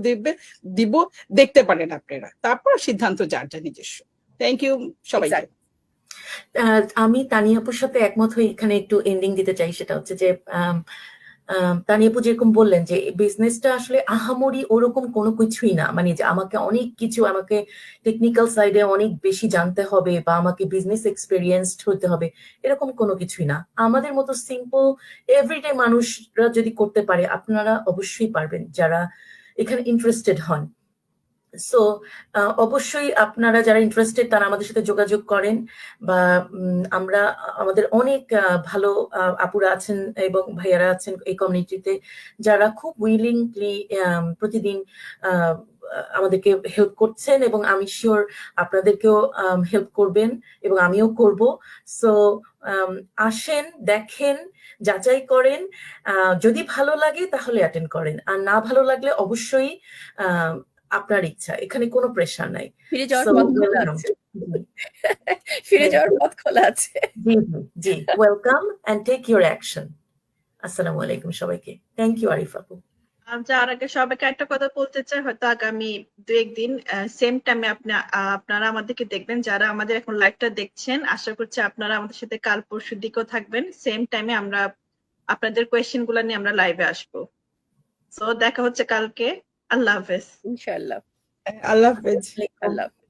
দিব, দেখতে পারেন আপনারা, তারপর সিদ্ধান্ত যার যা নিজস্ব। থ্যাংক ইউ সবাইকে। exactly. আমি তানিয়া আপুর সাথে একমত হয়ে এখানে একটু এন্ডিং দিতে চাই। সেটা হচ্ছে যে তানিয়া আপু যেরকম বললেন যে বিজনেসটা আসলে আহামরি ওরকম কোনো কিছুই না, মানে যে আমাকে অনেক কিছু, আমাকে টেকনিক্যাল সাইডে অনেক বেশি জানতে হবে বা আমাকে বিজনেস এক্সপেরিয়েন্সড হতে হবে, এরকম কোনো কিছুই না। আমাদের মতো সিম্পল এভরিডে মানুষরা যদি করতে পারে, আপনারা অবশ্যই পারবেন যারা এখানে ইন্টারেস্টেড হন। সো অবশ্যই আপনারা যারা ইন্টারেস্টেড তারা আমাদের সাথে যোগাযোগ করেন, বা আমরা আমাদের অনেক ভালো আপুরা আছেন এবং ভাইয়ারা আছেন এই কমিউনিটিতে যারা খুব উইলিংলি প্রতিদিন আমাদেরকে হেল্প করছেন, এবং আমি শিওর আপনাদেরকেও হেল্প করবেন এবং আমিও করব। সো আসেন, দেখেন, যাচাই করেন, যদি ভালো লাগে তাহলে অ্যাটেন্ড করেন, আর না ভালো লাগলে অবশ্যই আপনার ইচ্ছা, এখানে কোনো প্রেশার নাই। ফিরে যাওয়ার So, পথ খোলা welcome. আছে। ফিরে যাওয়ার পথ খোলা আছে। জি, welcome and take your action. আসসালামু আলাইকুম সবাইকে। থ্যাংক ইউ আরিফ আপু। যার আগে সবাইকে একটা কথা বলতে চাই, হয়তো আগামী 2-1 দিন সেম টাইমে আপনারা আমাদেরকে দেখবেন। যারা আমাদের এখন লাইভটা দেখছেন, আশা করছি আপনারা আমাদের সাথে কাল পরশু দিকেও থাকবেন। সেম টাইমে আমরা আপনাদের কোয়েশ্চেন গুলা নিয়ে আমরা লাইভে আসবো। সো দেখা হচ্ছে কালকে। আল্লাহ হাফেজ। ইনশাআল্লাহ। আল্লাহ হাফেজ। আল্লাহ হাফেজ।